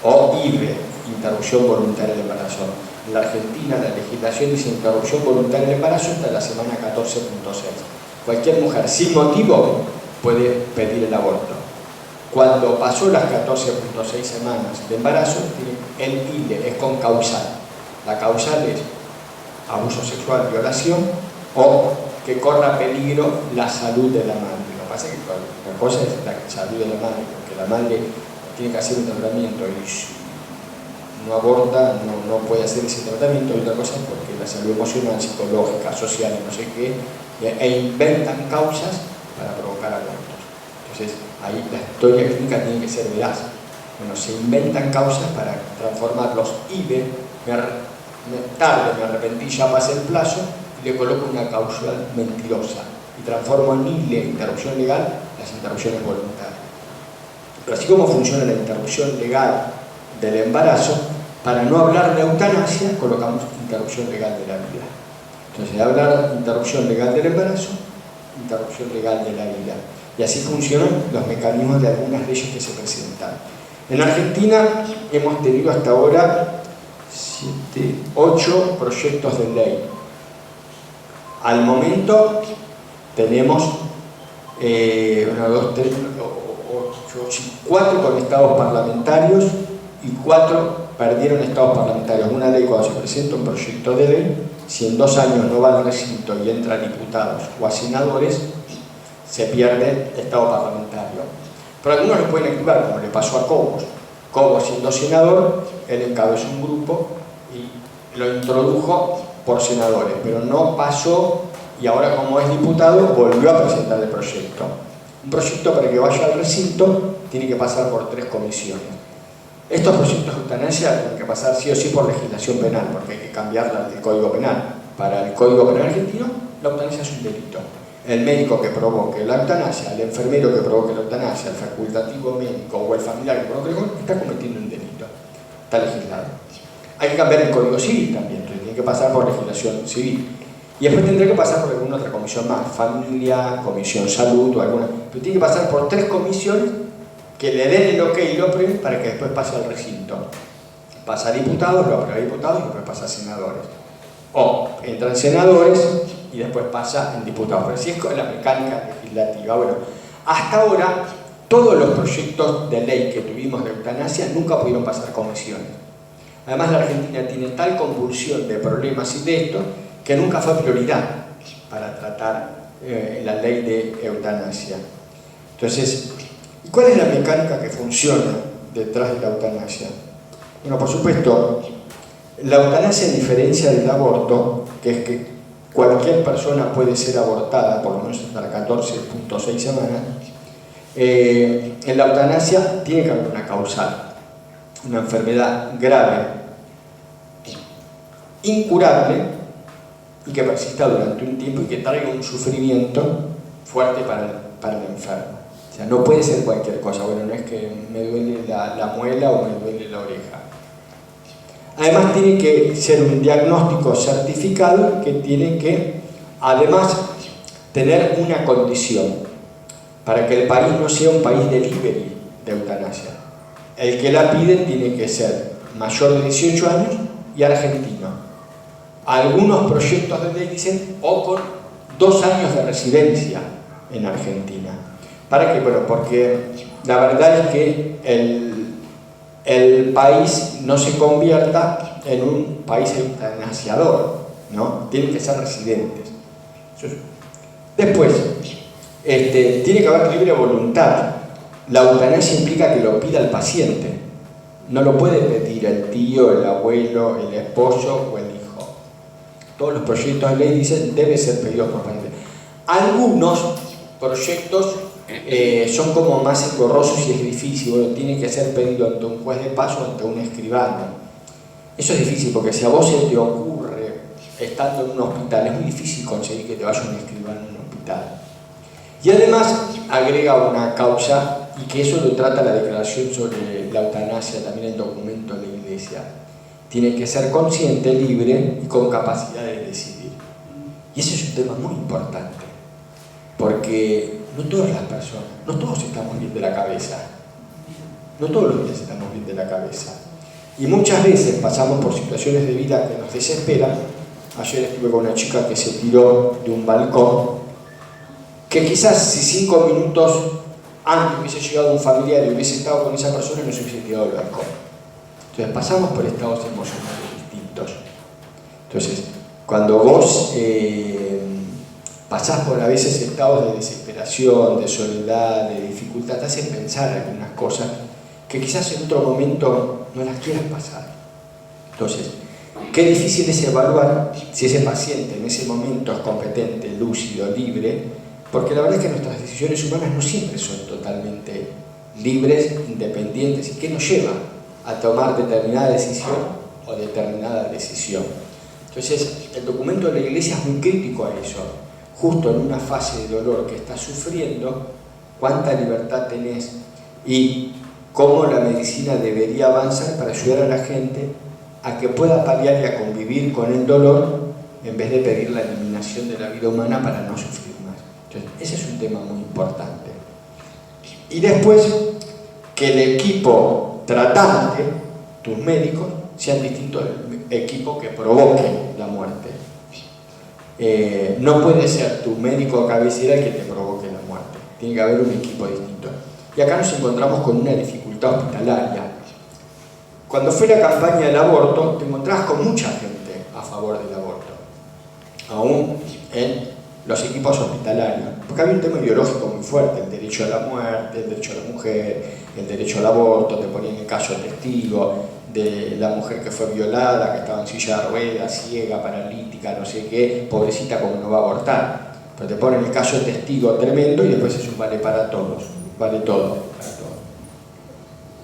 o IVE, interrupción voluntaria del embarazo. En la Argentina la legislación dice interrupción voluntaria del embarazo hasta la semana 14.6. Cualquier mujer sin motivo puede pedir el aborto. Cuando pasó las 14.6 semanas de embarazo, el ILE es con causal. La causal es abuso sexual, violación, o que corra peligro la salud de la madre. Lo que pasa es que una cosa es la salud de la madre, porque la madre tiene que hacer un tratamiento y no aborta, no puede hacer ese tratamiento, y otra cosa es porque la salud emocional, psicológica, social, no sé qué, e inventan causas para provocar abortos. Entonces, ahí la historia clínica tiene que ser veraz. Bueno, se inventan causas para transformar los IVE, tarde me arrepentí, ya pasé el plazo, y le coloco una causal mentirosa. Y transformo en ILE, interrupción legal, las interrupciones voluntarias. Pero así como funciona la interrupción legal del embarazo, para no hablar de eutanasia, colocamos interrupción legal de la vida. Entonces, de hablar de interrupción legal del embarazo, interrupción legal de la vida. Y así funcionan los mecanismos de algunas leyes que se presentan. En Argentina hemos tenido hasta ahora 8 proyectos de ley. Al momento tenemos 4 con estados parlamentarios y 4 perdieron estados parlamentarios. Una ley, cuando se presenta un proyecto de ley, si en 2 años no va al recinto y entran diputados o a senadores, se pierde estado parlamentario. Pero algunos lo pueden activar, como le pasó a Cobos. Cobos, siendo senador, él encabezó un grupo y lo introdujo por senadores, pero no pasó, y ahora como es diputado volvió a presentar el proyecto. Un proyecto, para que vaya al recinto, tiene que pasar por 3 comisiones. Estos proyectos de eutanasia tienen que pasar sí o sí por legislación penal, porque hay que cambiar el Código Penal. Para el Código Penal argentino, la eutanasia es un delito. El médico que provoque la eutanasia, el enfermero que provoque la eutanasia, el facultativo médico o el familiar que provoque la eutanasia, está cometiendo un delito. Está legislado. Hay que cambiar el Código Civil también, entonces tiene que pasar por legislación civil. Y después tendrá que pasar por alguna otra comisión más, familia, comisión salud o alguna. Pero tiene que pasar por 3 comisiones que le den el ok y lo aprueben para que después pase al recinto. Pasa a diputados, lo aprueba a diputados y después pasa a senadores. O entran senadores y después pasa en diputados. Pero así es con la mecánica legislativa. Bueno, hasta ahora todos los proyectos de ley que tuvimos de eutanasia nunca pudieron pasar comisiones. Además, la Argentina tiene tal convulsión de problemas y de esto que nunca fue prioridad para tratar la ley de eutanasia. Entonces, ¿cuál es la mecánica que funciona detrás de la eutanasia? Bueno, por supuesto, la eutanasia, en diferencia del aborto, que es que cualquier persona puede ser abortada, por lo menos hasta las 14.6 semanas, en la eutanasia tiene que haber una causal, una enfermedad grave, incurable, y que persista durante un tiempo y que traiga un sufrimiento fuerte para el enfermo. O sea, no puede ser cualquier cosa. Bueno, no es que me duele la muela o me duele la oreja. Además, tiene que ser un diagnóstico certificado que tiene que, además, tener una condición para que el país no sea un país delivery de eutanasia. el que la pide tiene que ser mayor de 18 años y argentino. Algunos proyectos de ley dicen o con 2 años de residencia en Argentina. ¿Para qué? Bueno, porque la verdad es que el país no se convierta en un país eutanasiador, ¿no? Tienen que ser residentes. Después, tiene que haber libre voluntad. La eutanasia implica que lo pida el paciente. No lo puede pedir el tío, el abuelo, el esposo o el hijo. Todos los proyectos de ley dicen debe ser pedido por paciente. Algunos proyectos son como más engorrosos y es difícil. Bueno, tiene que ser pedido ante un juez de paz o ante un escribano. Eso es difícil porque si a vos se te ocurre, estando en un hospital, es muy difícil conseguir que te vaya un escribano en un hospital. Y además agrega una causa, y que eso lo trata la declaración sobre la eutanasia, también el documento de la Iglesia. Tiene que ser consciente, libre y con capacidad de decidir. Y ese es un tema muy importante, porque no todas las personas, no todos estamos bien de la cabeza. No todos los días estamos bien de la cabeza. Y muchas veces pasamos por situaciones de vida que nos desesperan. Ayer estuve con una chica que se tiró de un balcón, que quizás si 5 minutos antes hubiese llegado un familiar y hubiese estado con esa persona, no se hubiese tirado del balcón. Entonces pasamos por estados emocionales distintos. Entonces, cuando vos pasás por a veces estados de desesperación, de soledad, de dificultad, te hacen pensar algunas cosas que quizás en otro momento no las quieras pasar. Entonces, qué difícil es evaluar si ese paciente en ese momento es competente, lúcido, libre, porque la verdad es que nuestras decisiones humanas no siempre son totalmente libres, independientes, y que nos lleva a tomar determinada decisión o determinada decisión. Entonces, el documento de la Iglesia es muy crítico a eso. Justo en una fase de dolor que estás sufriendo, cuánta libertad tenés y cómo la medicina debería avanzar para ayudar a la gente a que pueda paliar y a convivir con el dolor en vez de pedir la eliminación de la vida humana para no sufrir más. Entonces, ese es un tema muy importante. Y después, que el equipo tratante, tus médicos, sean distintos del equipo que provoque la muerte. No puede ser tu médico cabecera el que te provoque la muerte. Tiene que haber un equipo distinto. Y acá nos encontramos con una dificultad hospitalaria. Cuando fue la campaña del aborto, te encontrabas con mucha gente a favor del aborto, aún en los equipos hospitalarios, porque había un tema ideológico muy fuerte, el derecho a la muerte, el derecho a la mujer, el derecho al aborto. Te ponían el caso testigo de la mujer que fue violada, que estaba en silla de ruedas, ciega, paralítica, no sé qué, pobrecita, como no va a abortar. Pero te ponen el caso testigo tremendo y después es un vale para todos, vale todo para todos.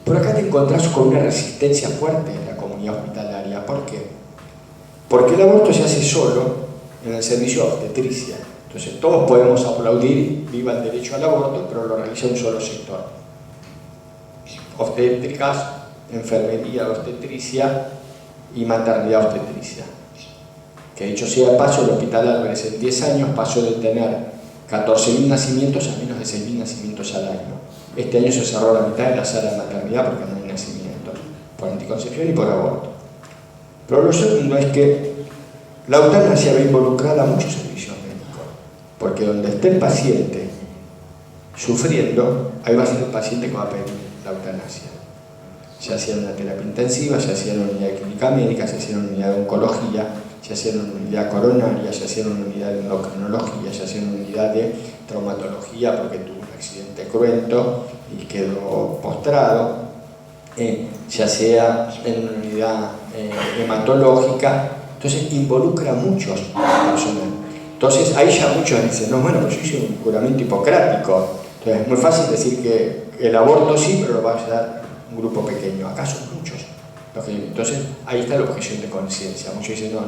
Por acá te encontrás con una resistencia fuerte en la comunidad hospitalaria. ¿Por qué? Porque el aborto se hace solo en el servicio de obstetricia. Entonces todos podemos aplaudir, viva el derecho al aborto, pero lo realiza un solo sector. Obstétricas, enfermería obstetricia y maternidad obstetricia. Que dicho sea de paso, el Hospital Álvarez en 10 años pasó de tener 14.000 nacimientos a menos de 6.000 nacimientos al año. Este año se cerró la mitad de la sala de maternidad porque no hay nacimientos, por anticoncepción y por aborto. Pero lo segundo es que la eutanasia va involucrada a muchos servicios médicos, porque donde esté el paciente sufriendo, ahí va a ser el paciente que va a pedir la eutanasia. Ya sea en una terapia intensiva, ya sea en una unidad de clínica médica, ya sea en una unidad de oncología, ya sea en una unidad coronaria, ya sea en una unidad de endocrinología, ya sea en una unidad de traumatología porque tuvo un accidente cruento y quedó postrado, ya sea en una unidad hematológica. Entonces involucra a muchos personas. Entonces ahí ya muchos dicen, no, bueno, pues yo hice un juramento hipocrático. Entonces es muy fácil decir que el aborto sí, pero lo va a dar un grupo pequeño. Acá son muchos. Entonces ahí está la objeción de conciencia. Muchos dicen, no,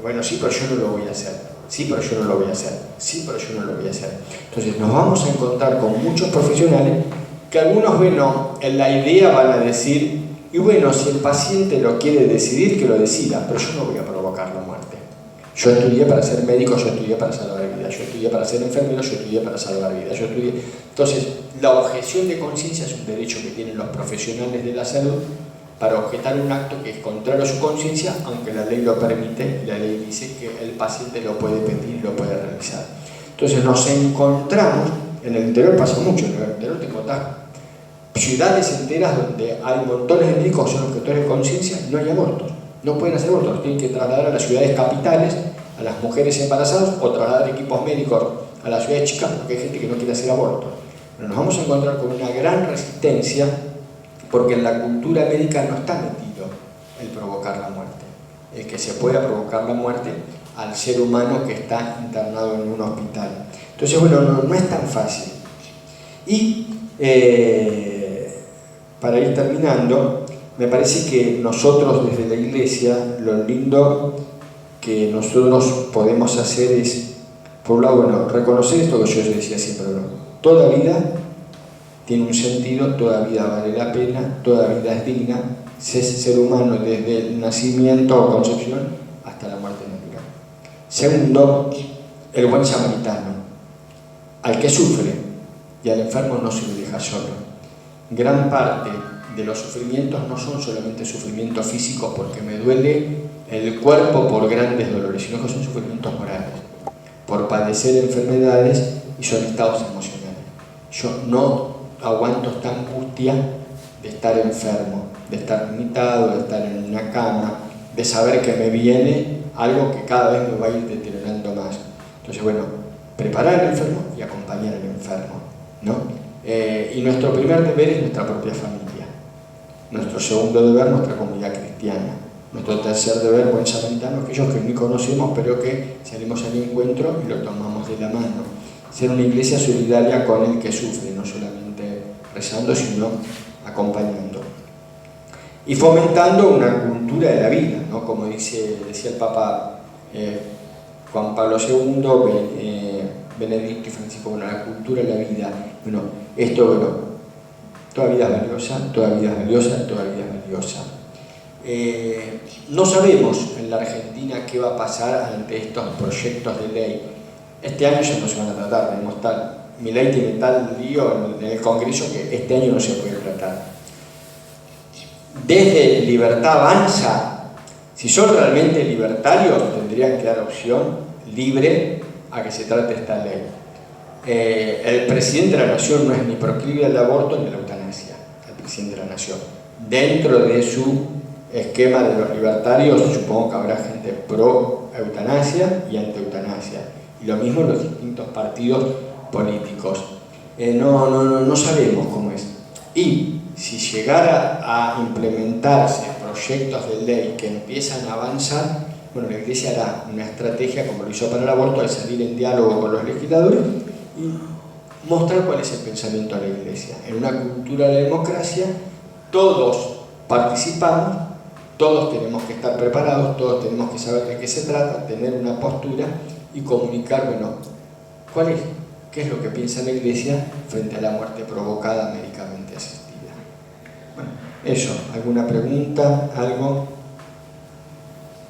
bueno, sí, pero yo no lo voy a hacer. Sí, pero yo no lo voy a hacer. Sí, pero yo no lo voy a hacer. Entonces nos vamos a encontrar con muchos profesionales que algunos, bueno, en la idea van a decir, y bueno, si el paciente lo quiere decidir, que lo decida, pero yo no voy a provocar la muerte. Yo estudié para ser médico, yo estudié para salvar vidas, yo estudié para ser enfermero, yo estudié para salvar vidas, yo estudié... Entonces, la objeción de conciencia es un derecho que tienen los profesionales de la salud para objetar un acto que es contrario a su conciencia, aunque la ley lo permite y la ley dice que el paciente lo puede pedir y lo puede realizar. Entonces nos encontramos, en el interior pasa mucho, en el interior te encontrás ciudades enteras donde hay montones de médicos que son objetores de conciencia, no hay abortos. No pueden hacer abortos, tienen que trasladar a las ciudades capitales a las mujeres embarazadas o trasladar equipos médicos a las ciudades chicas porque hay gente que no quiere hacer abortos. Pero nos vamos a encontrar con una gran resistencia porque en la cultura médica no está metido el provocar la muerte, el que se pueda provocar la muerte al ser humano que está internado en un hospital. Entonces, bueno, no es tan fácil. Y para ir terminando, me parece que nosotros desde la Iglesia, lo lindo que nosotros podemos hacer es, por un lado, bueno, reconocer esto que yo decía siempre, ¿no? Toda vida tiene un sentido, toda vida vale la pena, toda vida es digna, ser humano desde el nacimiento o concepción hasta la muerte natural. Segundo, el buen samaritano, al que sufre y al enfermo no se lo deja solo. Gran parte de los sufrimientos no son solamente sufrimientos físicos porque me duele el cuerpo por grandes dolores, sino que son sufrimientos morales, por padecer enfermedades y son estados emocionales. Yo no aguanto esta angustia de estar enfermo, de estar limitado, de estar en una cama, de saber que me viene algo que cada vez me va a ir deteriorando más. Entonces, bueno, preparar al enfermo y acompañar al enfermo, ¿no? Y nuestro primer deber es nuestra propia familia. Nuestro segundo deber, nuestra comunidad cristiana. Nuestro tercer deber, buen samaritano, aquellos que ni conocemos, pero que salimos al encuentro y lo tomamos de la mano. Ser una iglesia solidaria con el que sufre, no solamente rezando, sino acompañando. Y fomentando una cultura de la vida, ¿no? Como decía el Papa Juan Pablo II, Benedicto y Francisco, bueno, la cultura de la vida. Bueno, esto, bueno, toda vida es valiosa, toda vida es valiosa, toda vida es valiosa. No sabemos en la Argentina qué va a pasar ante estos proyectos de ley. Este año ya no se van a tratar, tenemos tal, mi ley tiene tal lío en el Congreso que este año no se puede tratar. Desde Libertad Avanza, si son realmente libertarios, tendrían que dar opción libre a que se trate esta ley. El presidente de la Nación no es ni proclive al aborto ni a la eutanasia, el presidente de la Nación. Dentro de su esquema de los libertarios, supongo que habrá gente pro eutanasia y anti eutanasia. Y lo mismo en los distintos partidos políticos. No sabemos cómo es. Y si llegara a implementarse proyectos de ley que empiezan a avanzar, bueno, la Iglesia hará una estrategia, como lo hizo para el aborto, de salir en diálogo con los legisladores y mostrar cuál es el pensamiento de la Iglesia. En una cultura de democracia, todos participamos, todos tenemos que estar preparados, todos tenemos que saber de qué se trata, tener una postura y comunicar, bueno, qué es lo que piensa la Iglesia frente a la muerte provocada médicamente asistida. Bueno, eso, ¿alguna pregunta? ¿Algo?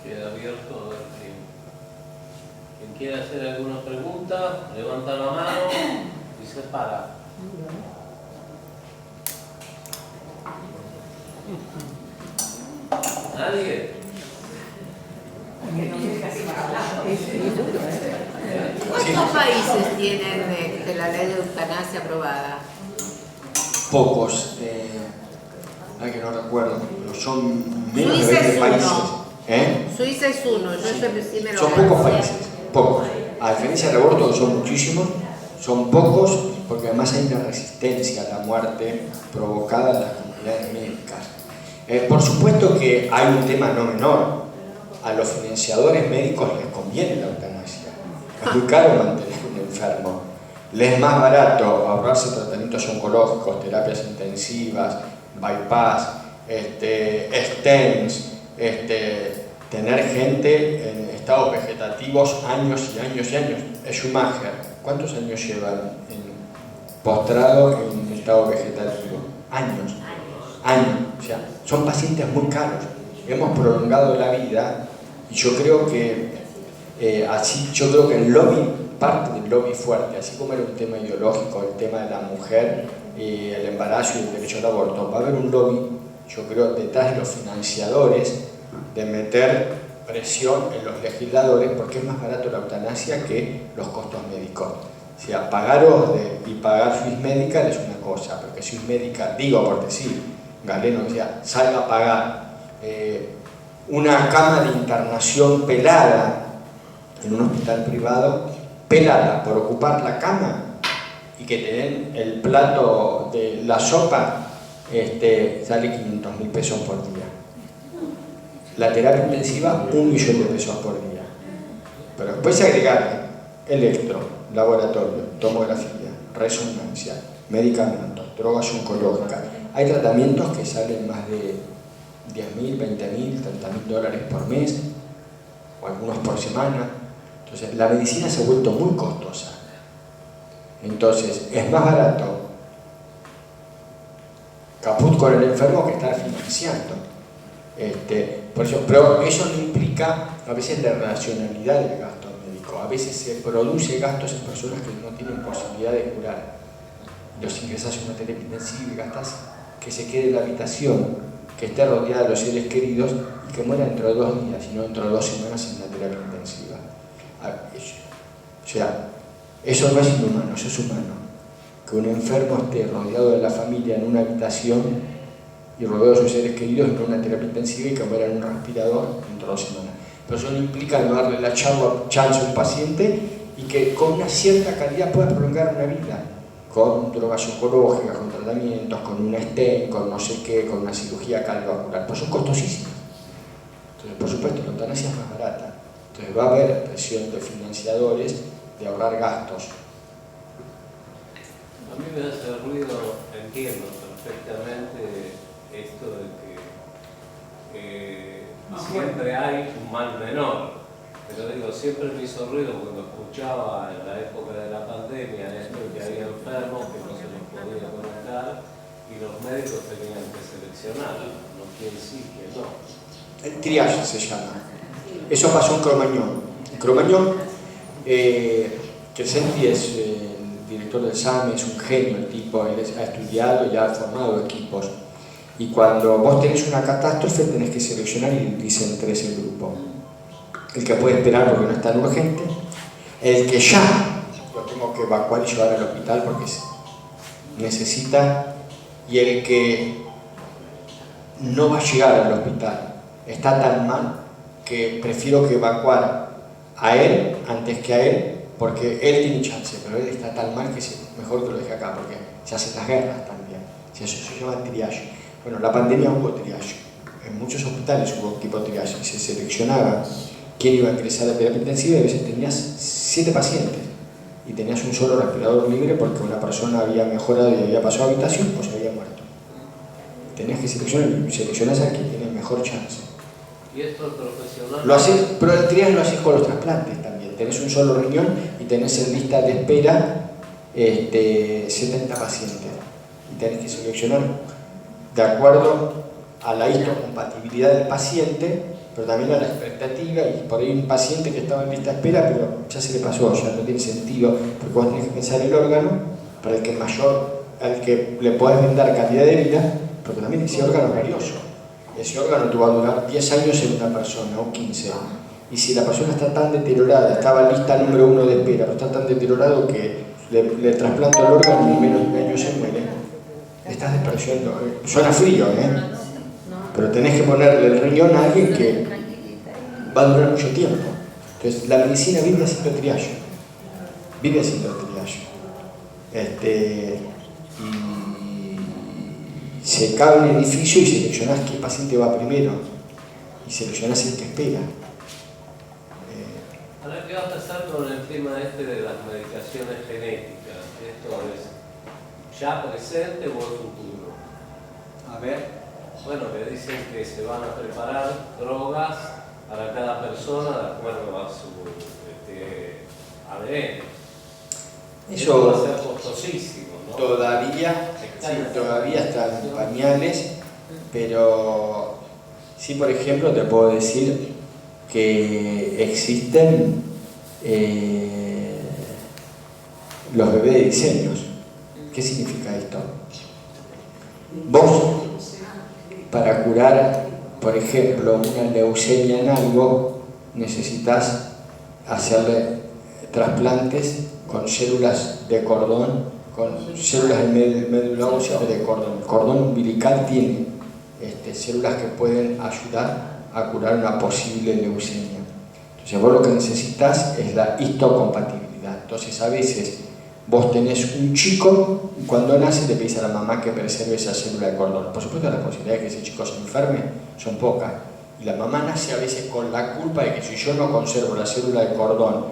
Queda abierto. Quien quiera hacer alguna pregunta, levanta la mano y se para. ¿Nadie? ¿Cuántos países tienen de la ley de eutanasia aprobada? Pocos, que no recuerdo, pero son menos de Suiza 20 es países. Suiza es uno, yo sí me lo Son pocos países, pocos. A diferencia del aborto, que son muchísimos, son pocos, porque además hay una resistencia a la muerte provocada en las comunidades médicas. Por supuesto que hay un tema no menor. A los financiadores médicos les conviene la eutanasia. Es muy caro mantener un enfermo. Les es más barato ahorrarse tratamientos oncológicos, terapias intensivas, bypass, stents, tener gente en estados vegetativos años y años y años. Schumacher, ¿cuántos años llevan postrado en estado vegetativo? Años. O sea, son pacientes muy caros. Hemos prolongado la vida y yo creo que Así yo creo que el lobby, parte del lobby fuerte, así como era un tema ideológico, el tema de la mujer, el embarazo y el derecho al aborto, va a haber un lobby, yo creo, detrás de los financiadores, de meter presión en los legisladores, porque es más barato la eutanasia que los costos médicos. O sea, pagaros y pagar Swiss Medical es una cosa, porque Swiss Medical, digo porque sí, Galeno decía, salga a pagar una cama de internación pelada en un hospital privado, pelada por ocupar la cama y que te den el plato de la sopa, sale 500.000 pesos por día. La terapia intensiva, 1 millón de pesos por día. Pero después agregar electro, laboratorio, tomografía, resonancia, medicamentos, drogas oncológicas. Hay tratamientos que salen más de 10.000, 20.000, 30.000 dólares por mes, o algunos por semana. Entonces, la medicina se ha vuelto muy costosa. Entonces, es más barato caput con el enfermo que estar financiando. Por eso, pero eso no implica a veces la racionalidad del gasto médico. A veces se produce gastos en personas que no tienen posibilidad de curar. Los ingresas en una terapia intensiva y gastas que se quede en la habitación, que esté rodeada de los seres queridos y que muera dentro de 2 días y no dentro de 2 semanas en la terapia intensiva. O sea, eso no es inhumano, eso es humano. Que un enfermo esté rodeado de la familia en una habitación y rodeado de sus seres queridos en una terapia intensiva y que muera en un respirador dentro de 2 semanas. Pero eso no implica no darle la chance a un paciente y que con una cierta calidad pueda prolongar una vida, con drogas oncológicas, con tratamientos, con un stent, con no sé qué, con una cirugía cardiovascular. Pues son costosísimas. Entonces, por supuesto, la eutanasia es más barata. Entonces va a haber presión de financiadores de ahorrar gastos. A mí me hace ruido, entiendo perfectamente esto de que siempre hay un mal menor, pero digo, siempre me hizo ruido cuando escuchaba en la época de la pandemia esto de que había enfermos que no se los podía conectar y los médicos tenían que seleccionar, no quiere decir que no. El triage se llama. Eso pasó en Cromañón. En Cromañón, Crescenti es el director del SAME, es un genio el tipo, él ha estudiado y ha formado equipos. Y cuando vos tenés una catástrofe tenés que seleccionar y dividirse entre ese grupo. El que puede esperar porque no es tan urgente, el que ya lo tengo que evacuar y llevar al hospital porque necesita, y el que no va a llegar al hospital, está tan mal que prefiero que evacuar a él antes que a él, porque él tiene chance, pero él está tan mal que es mejor que lo deje acá, porque se hacen las guerras también. Eso se llama triage. Bueno, la pandemia hubo triage. En muchos hospitales hubo tipo triage y se seleccionaba quién iba a ingresar a terapia intensiva y a veces tenías 7 pacientes y tenías un solo respirador libre porque una persona había mejorado y había pasado a habitación o se había muerto. Tenías que seleccionar a quien tiene mejor chance. ¿Y esto profesional? Lo haces, pero el triage lo haces con los trasplantes también. Tenés un solo riñón y tenés en lista de espera 70 pacientes. Y tenés que seleccionar de acuerdo a la histocompatibilidad del paciente, pero también a la expectativa, y por ahí un paciente que estaba en lista de espera, pero ya se le pasó, ya no tiene sentido, porque vos tenés que pensar el órgano para el que mayor, al que le podés brindar calidad de vida, porque también ese órgano es valioso. Ese órgano te va a durar 10 años en una persona, o 15. Y si la persona está tan deteriorada, estaba en lista número 1 de espera, pero está tan deteriorado que le trasplanta el órgano y en menos de un año se muere, le estás desperdiciando. Suena frío, pero tenés que ponerle el riñón a alguien que va a durar mucho tiempo. Entonces, la medicina vive haciendo triage. Vive haciendo triage. Y se cae un edificio y seleccionás qué paciente va primero. Y seleccionás el que espera. Ahora, ¿qué va a pasar con el tema de las medicaciones genéticas? ¿Esto es ya presente o en futuro? A ver. Bueno, que dicen que se van a preparar drogas para cada persona de acuerdo a su ADN. Eso va a ser costosísimo, ¿no? Todavía están en pañales, pero sí, por ejemplo, te puedo decir que existen los bebés de diseños. ¿Qué significa esto? Vos, para curar, por ejemplo, una leucemia en algo, necesitas hacerle trasplantes con células de cordón, con células de médula ósea de cordón. El cordón umbilical tiene células que pueden ayudar a curar una posible leucemia. Entonces vos lo que necesitas es la histocompatibilidad. Entonces a veces vos tenés un chico y cuando nace le pedís a la mamá que preserve esa célula de cordón. Por supuesto las posibilidades de que ese chico se enferme son pocas. Y la mamá nace a veces con la culpa de que si yo no conservo la célula de cordón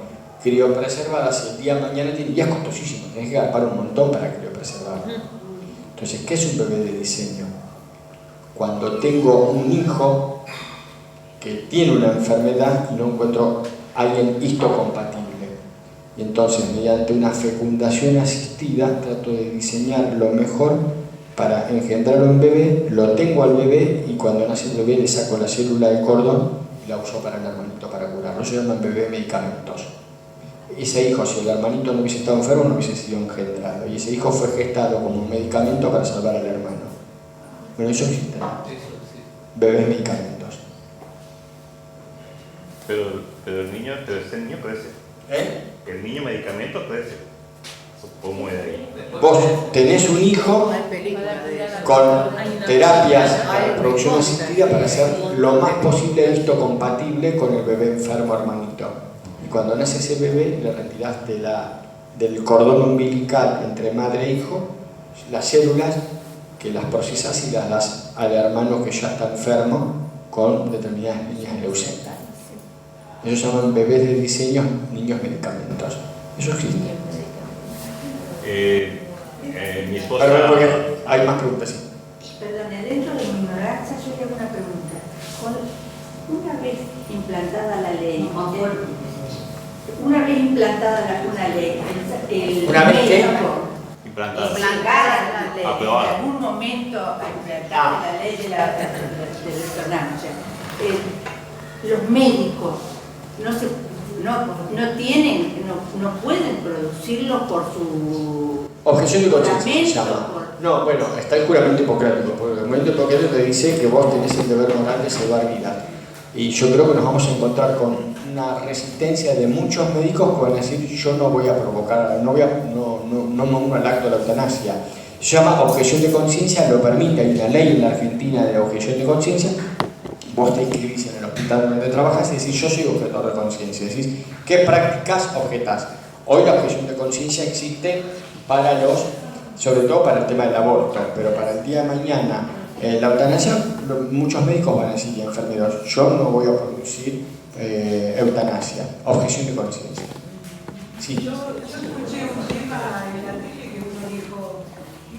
criopreservada, el día de mañana y es costosísimo, tenés que gastar un montón para criopreservarla. Entonces, ¿qué es un bebé de diseño? Cuando tengo un hijo que tiene una enfermedad y no encuentro a alguien histocompatible. Y entonces, mediante una fecundación asistida, trato de diseñar lo mejor para engendrar un bebé, lo tengo al bebé y cuando nace el bebé le saco la célula de cordón y la uso para el hermanito para curarlo. Se llaman bebé medicamentos. Ese hijo, si el hermanito no hubiese estado enfermo, no hubiese sido engendrado. Y ese hijo fue gestado como un medicamento para salvar al hermano. Bueno, eso existe, ¿no? Bebés medicamentos. Pero el niño, ese niño crece. El niño medicamento crece. ¿Cómo es ahí? Vos tenés un hijo con terapias de producción asistida para hacer lo más posible esto compatible con el bebé enfermo hermanito. Y cuando nace ese bebé, le retirás del cordón umbilical entre madre e hijo las células que las procesás y las das al hermano que ya está enfermo con determinadas líneas de leucemia. Ellos llaman bebés de diseño, niños medicamentos. Eso existe. Mi esposa... Perdón, porque hay más preguntas, sí. Perdone, dentro de mi ignorancia yo tengo una pregunta. Una vez implantada la ley, ¿Una vez qué? implantada la ley, Aprobada. en algún momento implantada la ley de la eutanasia, los médicos no pueden producirlo por su objeción de conciencia se llama. juramento, No, bueno, está el juramento hipocrático, porque el juramento hipocrático te dice que vos tenés el deber moral de salvar vidas. Y yo creo que nos vamos a encontrar con una resistencia de muchos médicos que van a decir yo no voy a provocar, no me uno al acto de la eutanasia. Se llama objeción de conciencia, lo permite, hay una ley en la Argentina de objeción de conciencia. Vos te inscribís en el hospital donde trabajas y decís yo soy objetor de conciencia, decís ¿qué prácticas objetás? Hoy la objeción de conciencia existe para sobre todo para el tema del aborto, pero para el día de mañana la eutanasia, muchos médicos van a decir, y enfermeros, yo no voy a producir eutanasia, objeción de conciencia. Sí. Yo escuché un tema en la tele que uno dijo,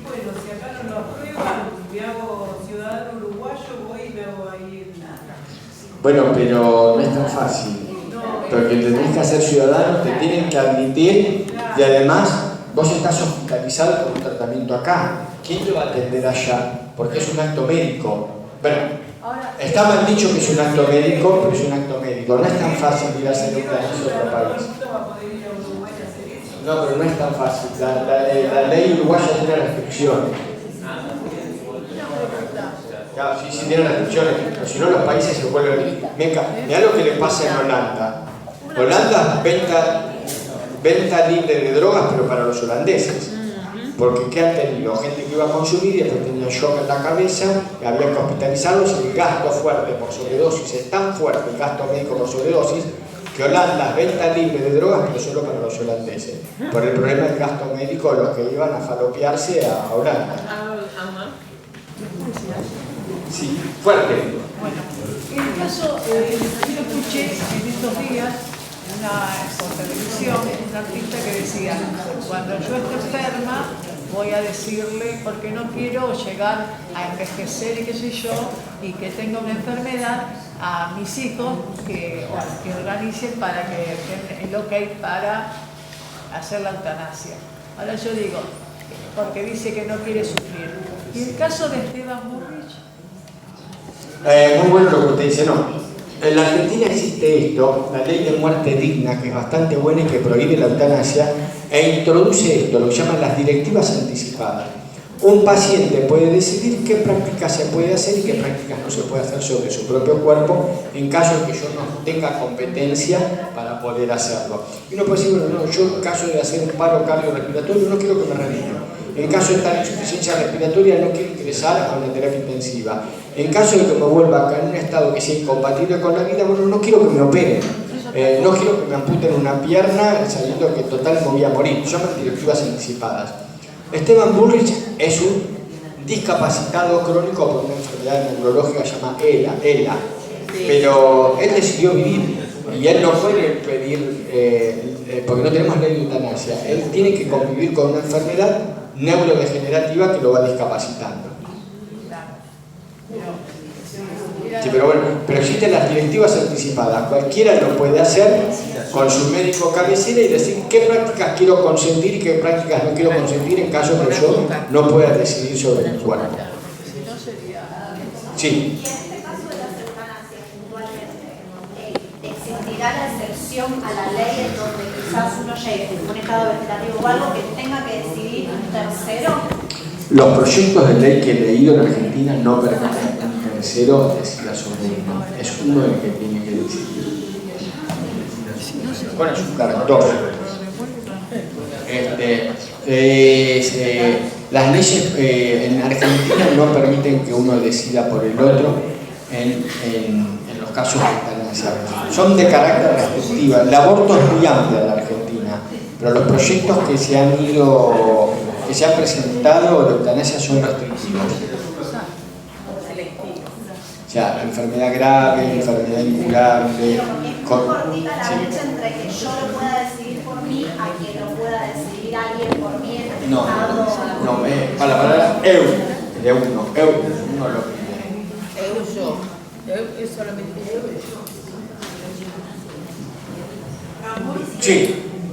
bueno, si acá no lo aprueban, me hago ciudadano uruguayo, voy y me hago ahí nada. Bueno, pero no es tan fácil, porque tenés que ser ciudadano, te tienen que admitir y además vos estás hospitalizado por un tratamiento acá. ¿Quién te va a atender allá? Porque es un acto médico. Bueno, está mal dicho que es un acto médico, pero es un acto médico. No es tan fácil ir a hacer eutanasia a otro país. No, pero no es tan fácil. La ley uruguaya tiene restricciones. Claro, sí tiene restricciones, pero si no los países se vuelven... Mirá lo que le pasa en Holanda. Holanda, venta libre de drogas, pero para los holandeses. Porque ¿qué han tenido? Gente que iba a consumir y después tenía shock en la cabeza, y había que hospitalizarlos, y el gasto fuerte por sobredosis es tan fuerte, el gasto médico por sobredosis, que Holanda es venta libre de drogas, pero solo para los holandeses. Por el problema del gasto médico de los que iban a falopearse a Holanda. Sí, fuerte. Bueno, en el caso, yo escuché en estos días por televisión una artista que decía, cuando yo esté enferma voy a decirle, porque no quiero llegar a envejecer y qué sé yo, y que tenga una enfermedad, a mis hijos que organicen para que den el ok para hacer la eutanasia. Ahora yo digo, porque dice que no quiere sufrir. ¿Y el caso de Esteban Bullrich? Muy bueno lo que usted dice, no. En la Argentina existe esto, la ley de muerte digna, que es bastante buena y que prohíbe la eutanasia, e introduce esto, lo que llaman las directivas anticipadas. Un paciente puede decidir qué prácticas se puede hacer y qué prácticas no se puede hacer sobre su propio cuerpo en caso de que yo no tenga competencia para poder hacerlo. Y uno puede decir, bueno, no, yo en caso de hacer un paro cardiorrespiratorio no quiero que me revivan. En caso de estar en insuficiencia respiratoria no quiero ingresar a una terapia intensiva. En caso de que me vuelva acá en un estado que sea incompatible con la vida, bueno, no quiero que me operen. No quiero que me amputen una pierna sabiendo que total me voy a morir. Llaman directivas anticipadas. Esteban Bullrich es un discapacitado crónico por una enfermedad neurológica llamada ELA. Pero él decidió vivir y él no puede pedir, porque no tenemos ley de eutanasia, él tiene que convivir con una enfermedad neurodegenerativa que lo va discapacitando. Sí, pero bueno, pero existen las directivas anticipadas, cualquiera lo puede hacer con su médico cabecera y decir qué prácticas quiero consentir y qué prácticas no quiero consentir en caso de que yo no pueda decidir sobre mi cuerpo. Sí. Y en este caso de las eutanasias, puntualmente, ¿existirá la excepción a la ley en donde quizás uno llegue en un estado vegetativo o algo que tenga que decidir un tercero? Los proyectos de ley que he leído en Argentina no permiten que un tercero decida sobre uno. Es uno el que tiene que decidir. Bueno, es un cartón. Las leyes en Argentina no permiten que uno decida por el otro en los casos de eutanasia. Son de carácter restrictivo. El aborto es muy amplio en la Argentina, pero los proyectos que se han presentado de eutanasia son restrictivos. O sea, enfermedad grave, enfermedad incurable. Es muy cortita la brecha entre que yo lo pueda decidir por mí a que lo pueda decidir alguien por mí en el estado. Para la palabra eu, de uno lo pide. Es solamente yo. Sí.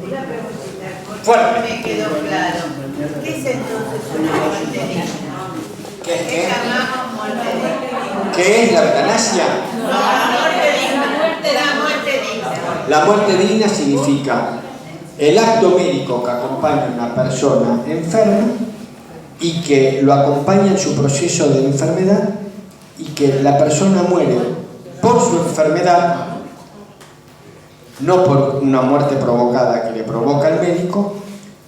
Una preguntita, porque Fuerte. no me quedó claro. ¿Qué es entonces una muerte digna? ¿Qué llamamos muerte digna? ¿Qué es la eutanasia? No, la muerte digna. La muerte digna. La muerte digna significa el acto médico que acompaña a una persona enferma y que lo acompaña en su proceso de enfermedad y que la persona muere por su enfermedad, no por una muerte provocada que le provoca el médico,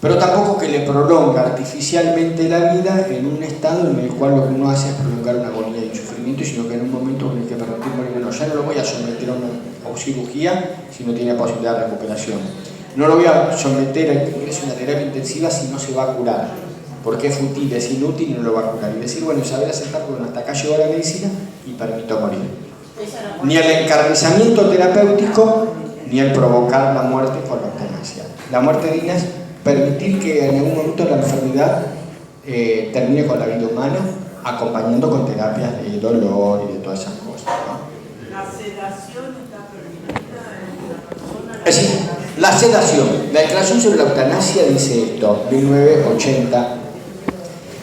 pero tampoco que le prolonga artificialmente la vida en un estado en el cual lo que uno hace es prolongar una agonía y un sufrimiento, sino que en un momento en el que permitir morir, bueno, ya no lo voy a someter a una cirugía si no tiene posibilidad de recuperación. No lo voy a someter a que ingrese una terapia intensiva si no se va a curar, porque es fútil, es inútil y no lo va a curar. Y decir, bueno, saber aceptar, bueno, hasta acá llegó la medicina y permito morir. Ni el encarnizamiento terapéutico, ni el provocar la muerte con la eutanasia. La muerte digna es permitir que en algún momento la enfermedad termine con la vida humana, acompañando con terapias de dolor y de todas esas cosas, ¿no? La sedación está permitida en la persona. Es decir, la sedación. La Declaración sobre la Eutanasia dice esto, 1980.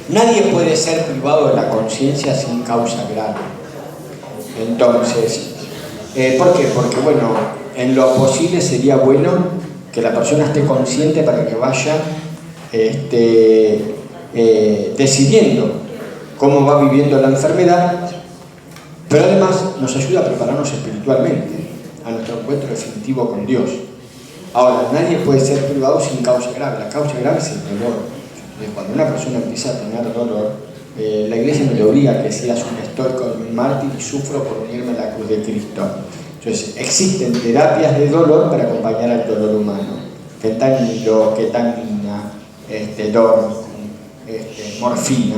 Nadie puede ser privado de la conciencia sin causa grave. Entonces, ¿por qué? Porque, bueno, en lo posible sería bueno que la persona esté consciente para que vaya decidiendo cómo va viviendo la enfermedad, pero además nos ayuda a prepararnos espiritualmente a nuestro encuentro definitivo con Dios. Ahora, nadie puede ser privado sin causa grave. La causa grave es el dolor. Entonces, cuando una persona empieza a tener dolor, la Iglesia me lo obliga a que seas un estoico y un mártir y sufro por unirme a la cruz de Cristo. Entonces, existen terapias de dolor para acompañar al dolor humano. Fentanilo, ketamina, morfina.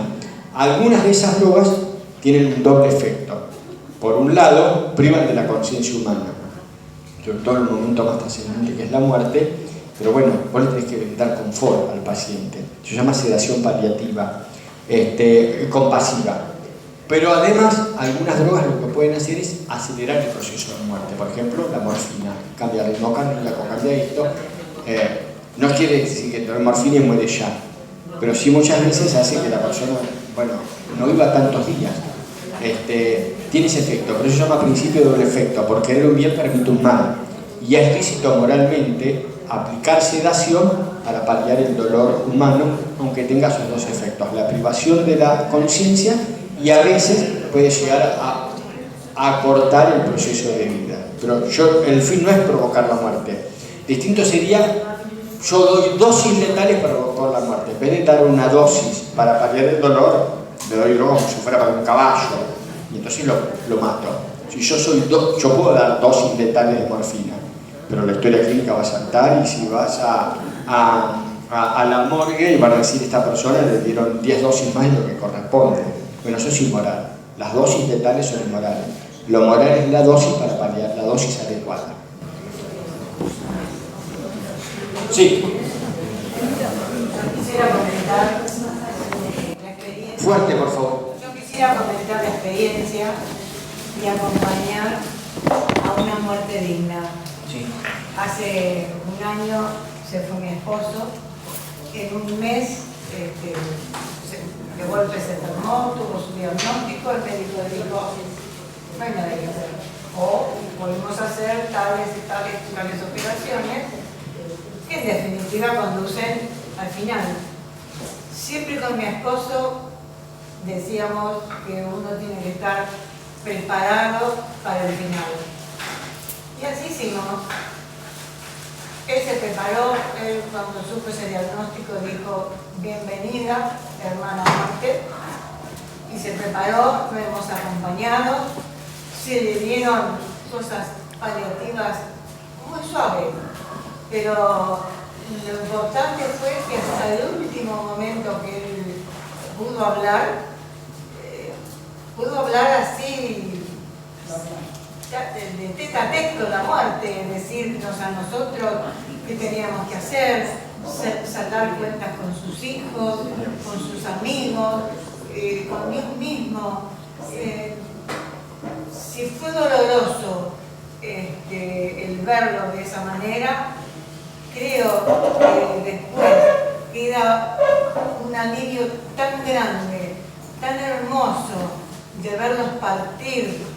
Algunas de esas drogas tienen un doble efecto. Por un lado, privan de la conciencia humana, sobre todo en el momento más trascendente que es la muerte, pero bueno, vos le tenés que brindar confort al paciente. Se llama sedación paliativa, compasiva. Pero además, algunas drogas lo que pueden hacer es acelerar el proceso de muerte. Por ejemplo, la morfina, cambia el ritmo cardíaco, cambia esto. No quiere decir que tome morfina y muere ya, pero sí muchas veces hace que la persona, bueno, no viva tantos días. tiene ese efecto. Por eso se llama principio de doble efecto, por querer un bien permite un mal. Y es lícito moralmente aplicar sedación para paliar el dolor humano, aunque tenga sus dos efectos, la privación de la conciencia y a veces puede llegar a acortar el proceso de vida. Pero el fin no es provocar la muerte. Distinto sería, yo doy dosis letales para provocar la muerte. En vez de dar una dosis para paliar el dolor, le doy luego como si fuera para un caballo, y entonces lo mato. Si yo puedo dar dosis letales de morfina, pero la historia clínica va a saltar, y si vas a la morgue y van a decir, esta persona le dieron 10 dosis más de lo que corresponde. Bueno, eso es inmoral. Las dosis letales son inmorales. Lo moral es la dosis para paliar, la dosis adecuada. Sí. Yo quisiera comentar la experiencia. Fuerte, por favor. Yo quisiera comentar la experiencia y acompañar a una muerte digna. Sí. Hace un año se fue mi esposo. En un mes, de golpe se enfermó, tuvo su diagnóstico, el médico dijo, no hay nada que hacer. O podemos hacer tales y tales operaciones que en definitiva conducen al final. Siempre con mi esposo decíamos que uno tiene que estar preparado para el final. Y así hicimos. Él se preparó, él cuando supo ese diagnóstico dijo, bienvenida, hermana muerte, y se preparó, lo hemos acompañado, se le dieron cosas paliativas muy suaves, pero lo importante fue que hasta el último momento que él pudo hablar así, de teta a texto la muerte, decirnos a nosotros qué teníamos que hacer, saldar cuentas con sus hijos, con sus amigos, conmigo mismo. Si fue doloroso el verlo de esa manera, creo que después queda un alivio tan grande, tan hermoso de verlos partir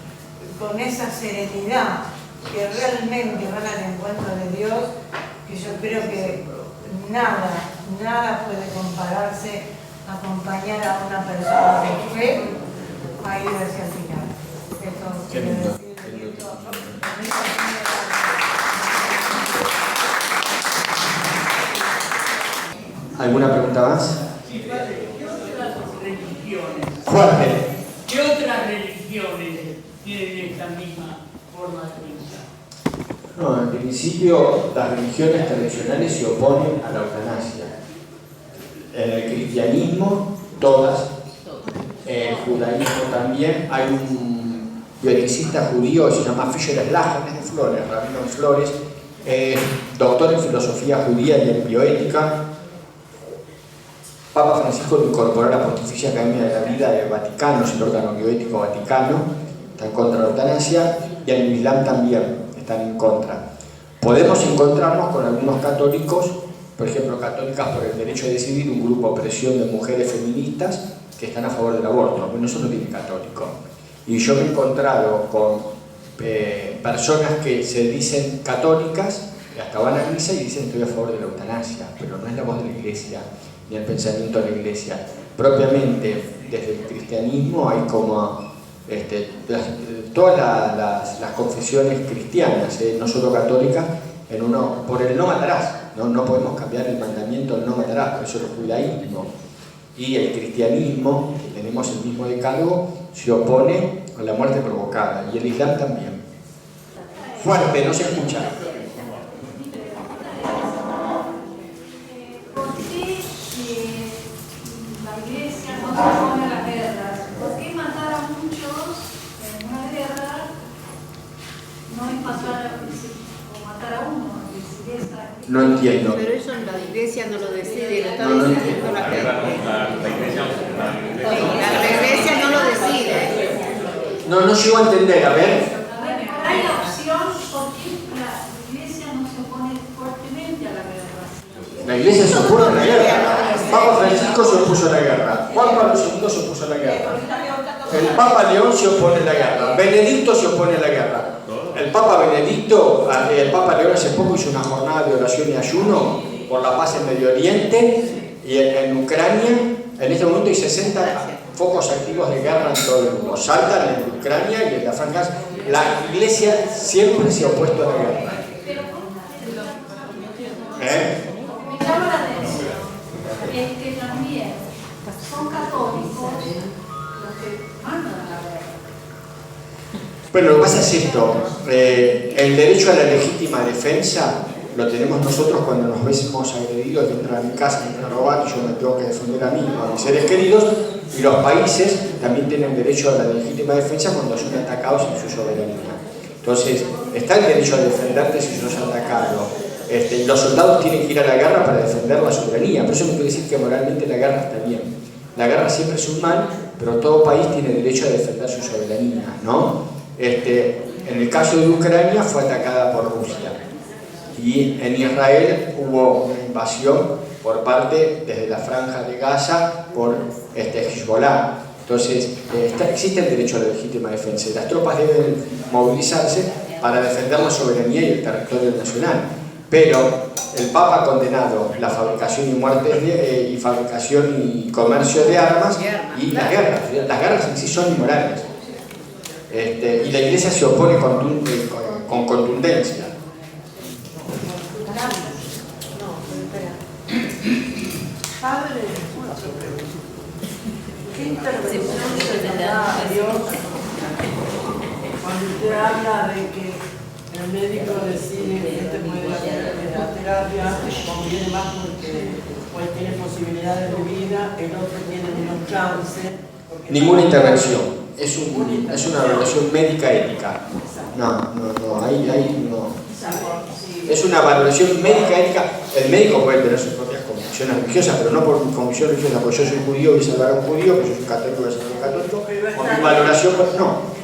con esa serenidad que realmente van al encuentro de Dios, que yo creo que nada puede compararse a acompañar a una persona de fe a ir hacia el final. Esto Qué quiero lindo, decir, qué lindo. ¿Alguna pregunta más? ¿Qué otras religiones? Fuerte. ¿Qué otras religiones tienen esta misma forma de pensar? No, en principio las religiones tradicionales se oponen a la eutanasia. En el cristianismo, todas. En el judaísmo también. Hay un bioeticista judío que se llama Fisher Slager, es de Flores, rabino de Flores, doctor en filosofía judía y en bioética. Papa Francisco lo incorporó a la Pontificia Academia de la Vida del Vaticano, es el órgano bioético vaticano, está en contra de la eutanasia, y en el Islam también están en contra. Podemos encontrarnos con algunos católicos, por ejemplo, Católicas por el Derecho a Decidir, un grupo de presión de mujeres feministas que están a favor del aborto. Bueno, eso no tiene católico. Y yo me he encontrado con personas que se dicen católicas, hasta van a misa y dicen estoy a favor de la eutanasia, pero no es la voz de la Iglesia, ni el pensamiento de la Iglesia. Propiamente, desde el cristianismo hay como todas las confesiones cristianas, no solo católicas, por el no matarás. No podemos cambiar el mandamiento del no matarás, por eso el judaísmo y el cristianismo, que tenemos el mismo decálogo, se opone a la muerte provocada, y el Islam también. Fuerte, no se escucha. ¿Por qué la iglesia no se opone a las guerras? ¿Por qué matar a muchos en una guerra no es pasar o matar a uno? No entiendo. Pero eso la iglesia no lo decide, lo está No, no decidiendo la gente. La iglesia no lo decide. No llego a entender, a ver. Hay opción porque la iglesia no se opone fuertemente a la guerra. La Iglesia se opone a la guerra. Papa Francisco se opuso a la guerra. Juan Pablo II se opuso a la guerra. El Papa León se opone a la guerra, Benedicto se opone a la guerra. El Papa Benedicto, el Papa León hace poco hizo una jornada de oración y ayuno por la paz en Medio Oriente y en Ucrania. En este momento hay 60 focos activos de guerra en todo el mundo. Saltan en Ucrania y en la Franja. La Iglesia siempre se ha opuesto a la guerra. Me llama la atención es que también son católicos los que mandan a la guerra. Bueno, lo que pasa es esto, el derecho a la legítima defensa lo tenemos nosotros cuando nos vemos agredidos, que entran a mi casa, me entran a robar y yo me tengo que defender a mí, a mis seres queridos, y los países también tienen derecho a la legítima defensa cuando son atacados en su soberanía. Entonces, está el derecho a defenderte si sos atacado. Los soldados tienen que ir a la guerra para defender la soberanía, pero eso no quiere decir que moralmente la guerra está bien. La guerra siempre es un mal, pero todo país tiene derecho a defender su soberanía, ¿no? En el caso de Ucrania fue atacada por Rusia y en Israel hubo una invasión por parte desde la Franja de Gaza por Hezbollah. Entonces existe el derecho a la legítima defensa y las tropas deben movilizarse para defender la soberanía y el territorio nacional. Pero el Papa ha condenado la fabricación y muerte y fabricación y comercio de armas y las guerras. Las guerras en sí son inmorales. Y la Iglesia se opone con contundencia. Padre, ¿qué intervención se da a Dios cuando usted habla de que el médico decide que este puede hacer la terapia, conviene más porque pues tiene posibilidades de vida, el otro tiene menos chance? Ninguna intervención. Es una valoración médica ética. Ahí no. Es una valoración médica ética. El médico puede tener sus propias convicciones religiosas, pero no por mi convicción religiosa, porque yo soy judío y voy a salvar a un judío, porque yo soy católico y voy a salvar a un católico. Por mi valoración, no.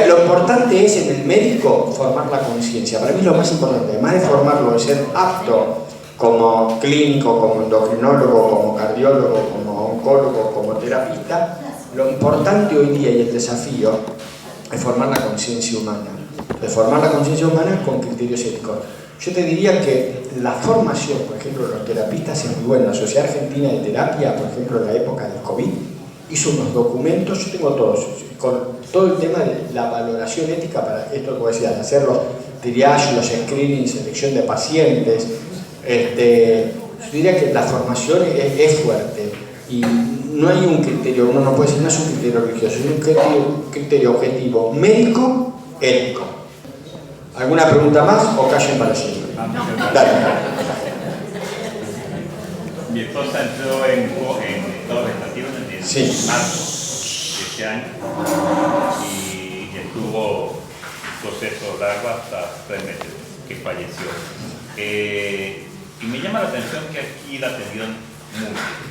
Lo importante es en el médico formar la conciencia. Para mí es lo más importante, además de formarlo, de ser apto como clínico, como endocrinólogo, como cardiólogo, como oncólogo, como terapista. Lo importante hoy día y el desafío es formar la conciencia humana. De formar la conciencia humana con criterios éticos. Yo te diría que la formación, por ejemplo, de los terapistas es muy buena. La Sociedad Argentina de Terapia, por ejemplo, en la época del COVID, hizo unos documentos, yo tengo todos, con todo el tema de la valoración ética para esto que decías, hacer los triage, los screenings, selección de pacientes. Yo diría que la formación es fuerte y no hay un criterio, uno no puede decir, no es un criterio religioso, es un criterio objetivo, médico, ético. ¿Alguna pregunta más o callen para siempre? Dale. Mi esposa entró en estado vegetativo en marzo de este año y estuvo un proceso largo hasta 3 meses que falleció. Y me llama la atención que aquí la atendieron muy bien.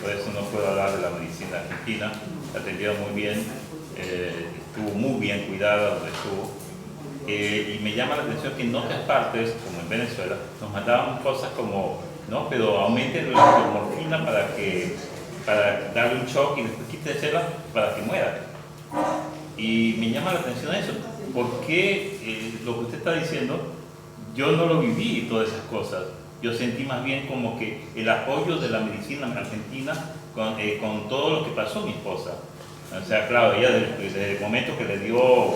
Por eso no puedo hablar de la medicina argentina. La atendieron muy bien, estuvo muy bien cuidada donde estuvo. Y me llama la atención que en otras partes, como en Venezuela, nos mandaban cosas como, no, pero aumenten la morfina para darle un shock y después quítensela para que muera. Y me llama la atención eso, porque lo que usted está diciendo, yo no lo viví todas esas cosas. Yo sentí más bien como que el apoyo de la medicina argentina con todo lo que pasó a mi esposa. O sea, claro, ella desde el momento que le dio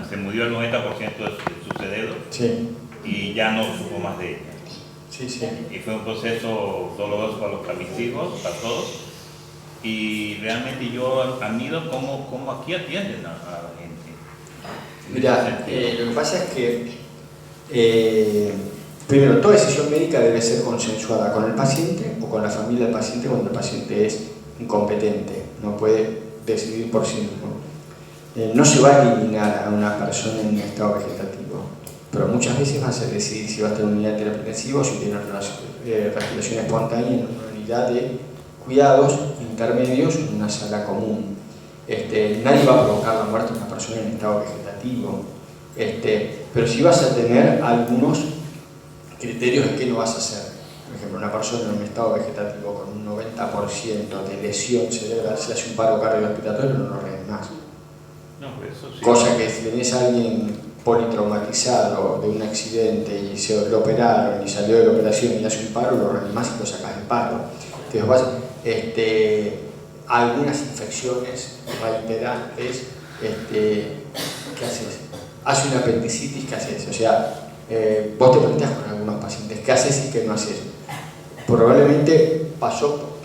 se murió el 90% de su cerebro, sí, y ya no supo más de ella. Sí, sí. Y fue un proceso doloroso para mis hijos, para todos. Y realmente yo admiro cómo aquí atienden a la gente. Mira, lo que pasa es que primero, toda decisión médica debe ser consensuada con el paciente o con la familia del paciente cuando el paciente es incompetente, no puede decidir por sí mismo. No se va a eliminar a una persona en un estado vegetativo, pero muchas veces vas a decidir si va a estar en una unidad de terapia intensiva o si tiene respiración espontánea en una unidad de cuidados intermedios en una sala común. Nadie va a provocar la muerte de una persona en estado vegetativo, pero sí vas a tener algunos criterios de qué no vas a hacer. Por ejemplo, una persona en un estado vegetativo con un 90% de lesión cerebral, si hace un paro cardiorrespiratorio, no lo revive más. No, eso sí. Cosa que si tenés a alguien politraumatizado de un accidente y se lo operaron y salió de la operación y hace un paro, lo reanimás y lo sacás del paro. Entonces, algunas infecciones reiterantes, ¿qué haces? Hace una apendicitis, ¿qué haces? O sea, vos te preguntás con algunos pacientes, ¿qué haces y qué no haces? Probablemente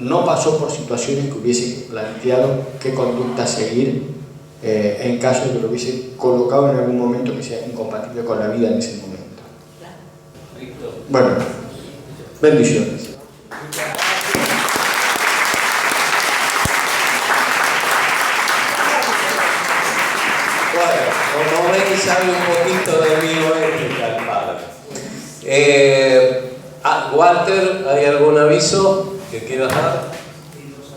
no pasó por situaciones que hubiese planteado qué conducta seguir en caso de que lo hubiese colocado en algún momento que sea incompatible con la vida en ese momento. Bueno, bendiciones. Como ven, sabe un poquito de bioética el padre. Walter, ¿hay algún aviso que quieras dar?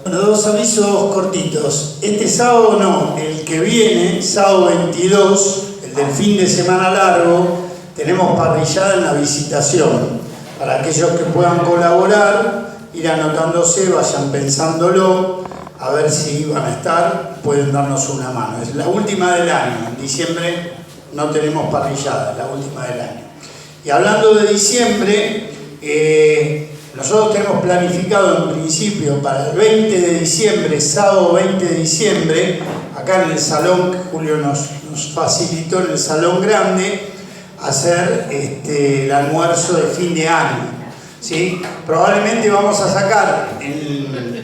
Bueno, dos avisos cortitos. Este sábado no, el que viene, sábado 22, el del fin de semana largo, tenemos parrillada en la Visitación. Para aquellos que puedan colaborar, ir anotándose, vayan pensándolo, a ver si van a estar, pueden darnos una mano. Es la última del año, en diciembre no tenemos parrillada, es la última del año. Y hablando de diciembre, nosotros tenemos planificado en principio para el 20 de diciembre, sábado 20 de diciembre, acá en el salón que Julio nos facilitó, en el salón grande, hacer el almuerzo de fin de año. ¿Sí? Probablemente vamos a sacar en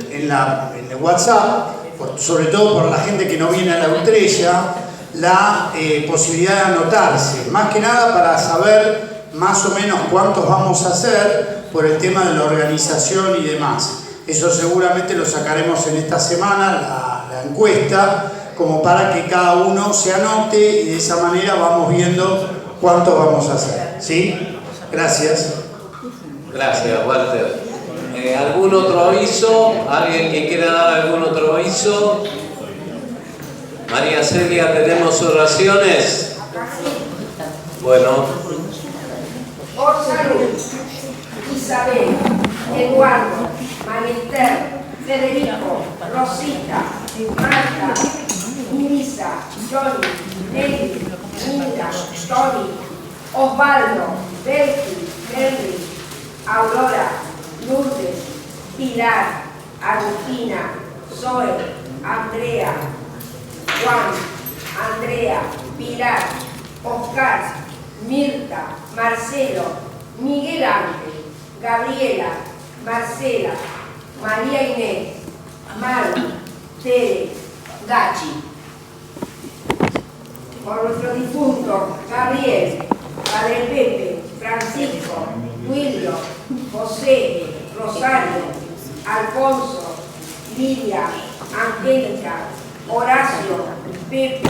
el WhatsApp, sobre todo por la gente que no viene a la Utrella, la posibilidad de anotarse, más que nada para saber más o menos cuántos vamos a hacer por el tema de la organización y demás. Eso seguramente lo sacaremos en esta semana, la encuesta, como para que cada uno se anote y de esa manera vamos viendo cuántos vamos a hacer. ¿Sí? Gracias. Gracias, Walter. ¿Algún otro aviso? ¿Alguien que quiera dar algún otro aviso? María Celia, ¿tenemos oraciones? Bueno. Por salud, Isabel, Eduardo, Mariester, Federico, Rosita, Marta, Mirisa, Johnny, Nelly, Nina, Tony, Osvaldo, Belki, Henry, Aurora, Lourdes, Pilar, Agustina, Zoe, Andrea, Juan, Andrea, Pilar, Oscar, Mirta, Marcelo, Miguel Ángel, Gabriela, Marcela, María Inés, Maru, Tere, Gachi. Por nuestro difunto Gabriel, Padre Pepe, Francisco, William, José, Rosario, Alfonso, Lidia, Angélica, Horacio, Pepe,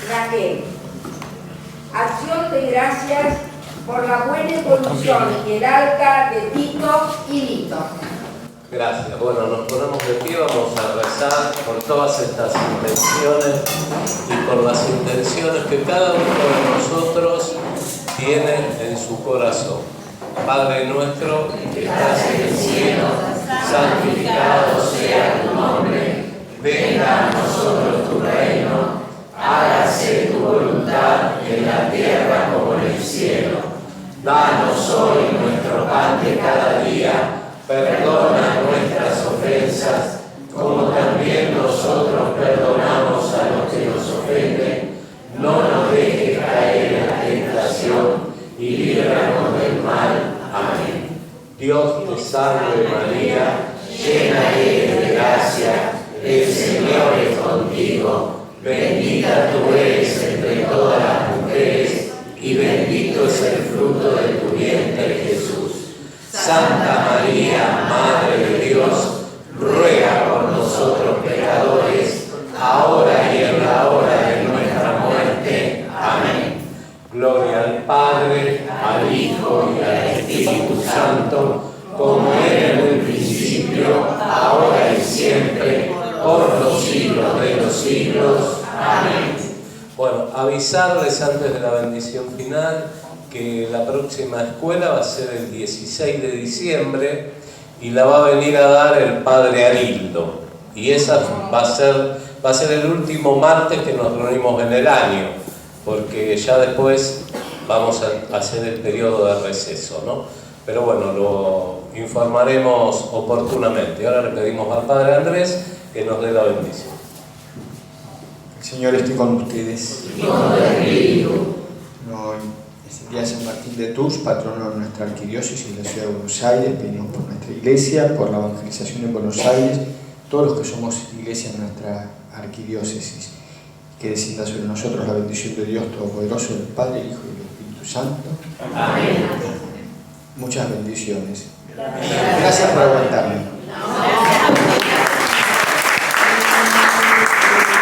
Raquel. Acción de gracias por la buena evolución jerárquica de Tito y Lito. Gracias. Bueno, nos ponemos de pie, vamos a rezar por todas estas intenciones y por las intenciones que cada uno de nosotros tiene en su corazón. Padre nuestro que estás en el cielo, santificado sea tu nombre, venga a nosotros tu reino, hágase tu voluntad en la tierra como en el cielo. Danos hoy nuestro pan de cada día, perdona nuestras ofensas, como también nosotros perdonamos a los que nos ofenden. No nos dejes caer en la tentación y líbranos del mal. Amén. Dios te salve María, llena eres de gracia, el Señor es contigo. Bendita tú eres entre todas las mujeres, y bendito es el fruto de tu vientre, Jesús. Santa María, Madre de Dios, ruega por nosotros pecadores, ahora y en la hora de nuestra muerte. Amén. Gloria al Padre, al Hijo y al Espíritu Santo, como era en un principio, ahora y siempre, por los siglos de los siglos. Amén. Bueno, avisarles antes de la bendición final que la próxima escuela va a ser el 16 de diciembre y la va a venir a dar el padre Arildo. Y esa va a ser el último martes que nos reunimos en el año, porque ya después vamos a hacer el periodo de receso, ¿no? Pero bueno, lo informaremos oportunamente. Ahora le pedimos al padre Andrés que nos dé la bendición. El Señor esté con ustedes. Hoy es el día de San Martín de Tours, patrono de nuestra arquidiócesis y de la ciudad de Buenos Aires. Pedimos por nuestra iglesia, por la evangelización en Buenos Aires, todos los que somos iglesia en nuestra arquidiócesis. Que descienda sobre nosotros la bendición de Dios Todopoderoso, el Padre, el Hijo y el Espíritu Santo. Amén. Muchas bendiciones. Gracias por aguantarme.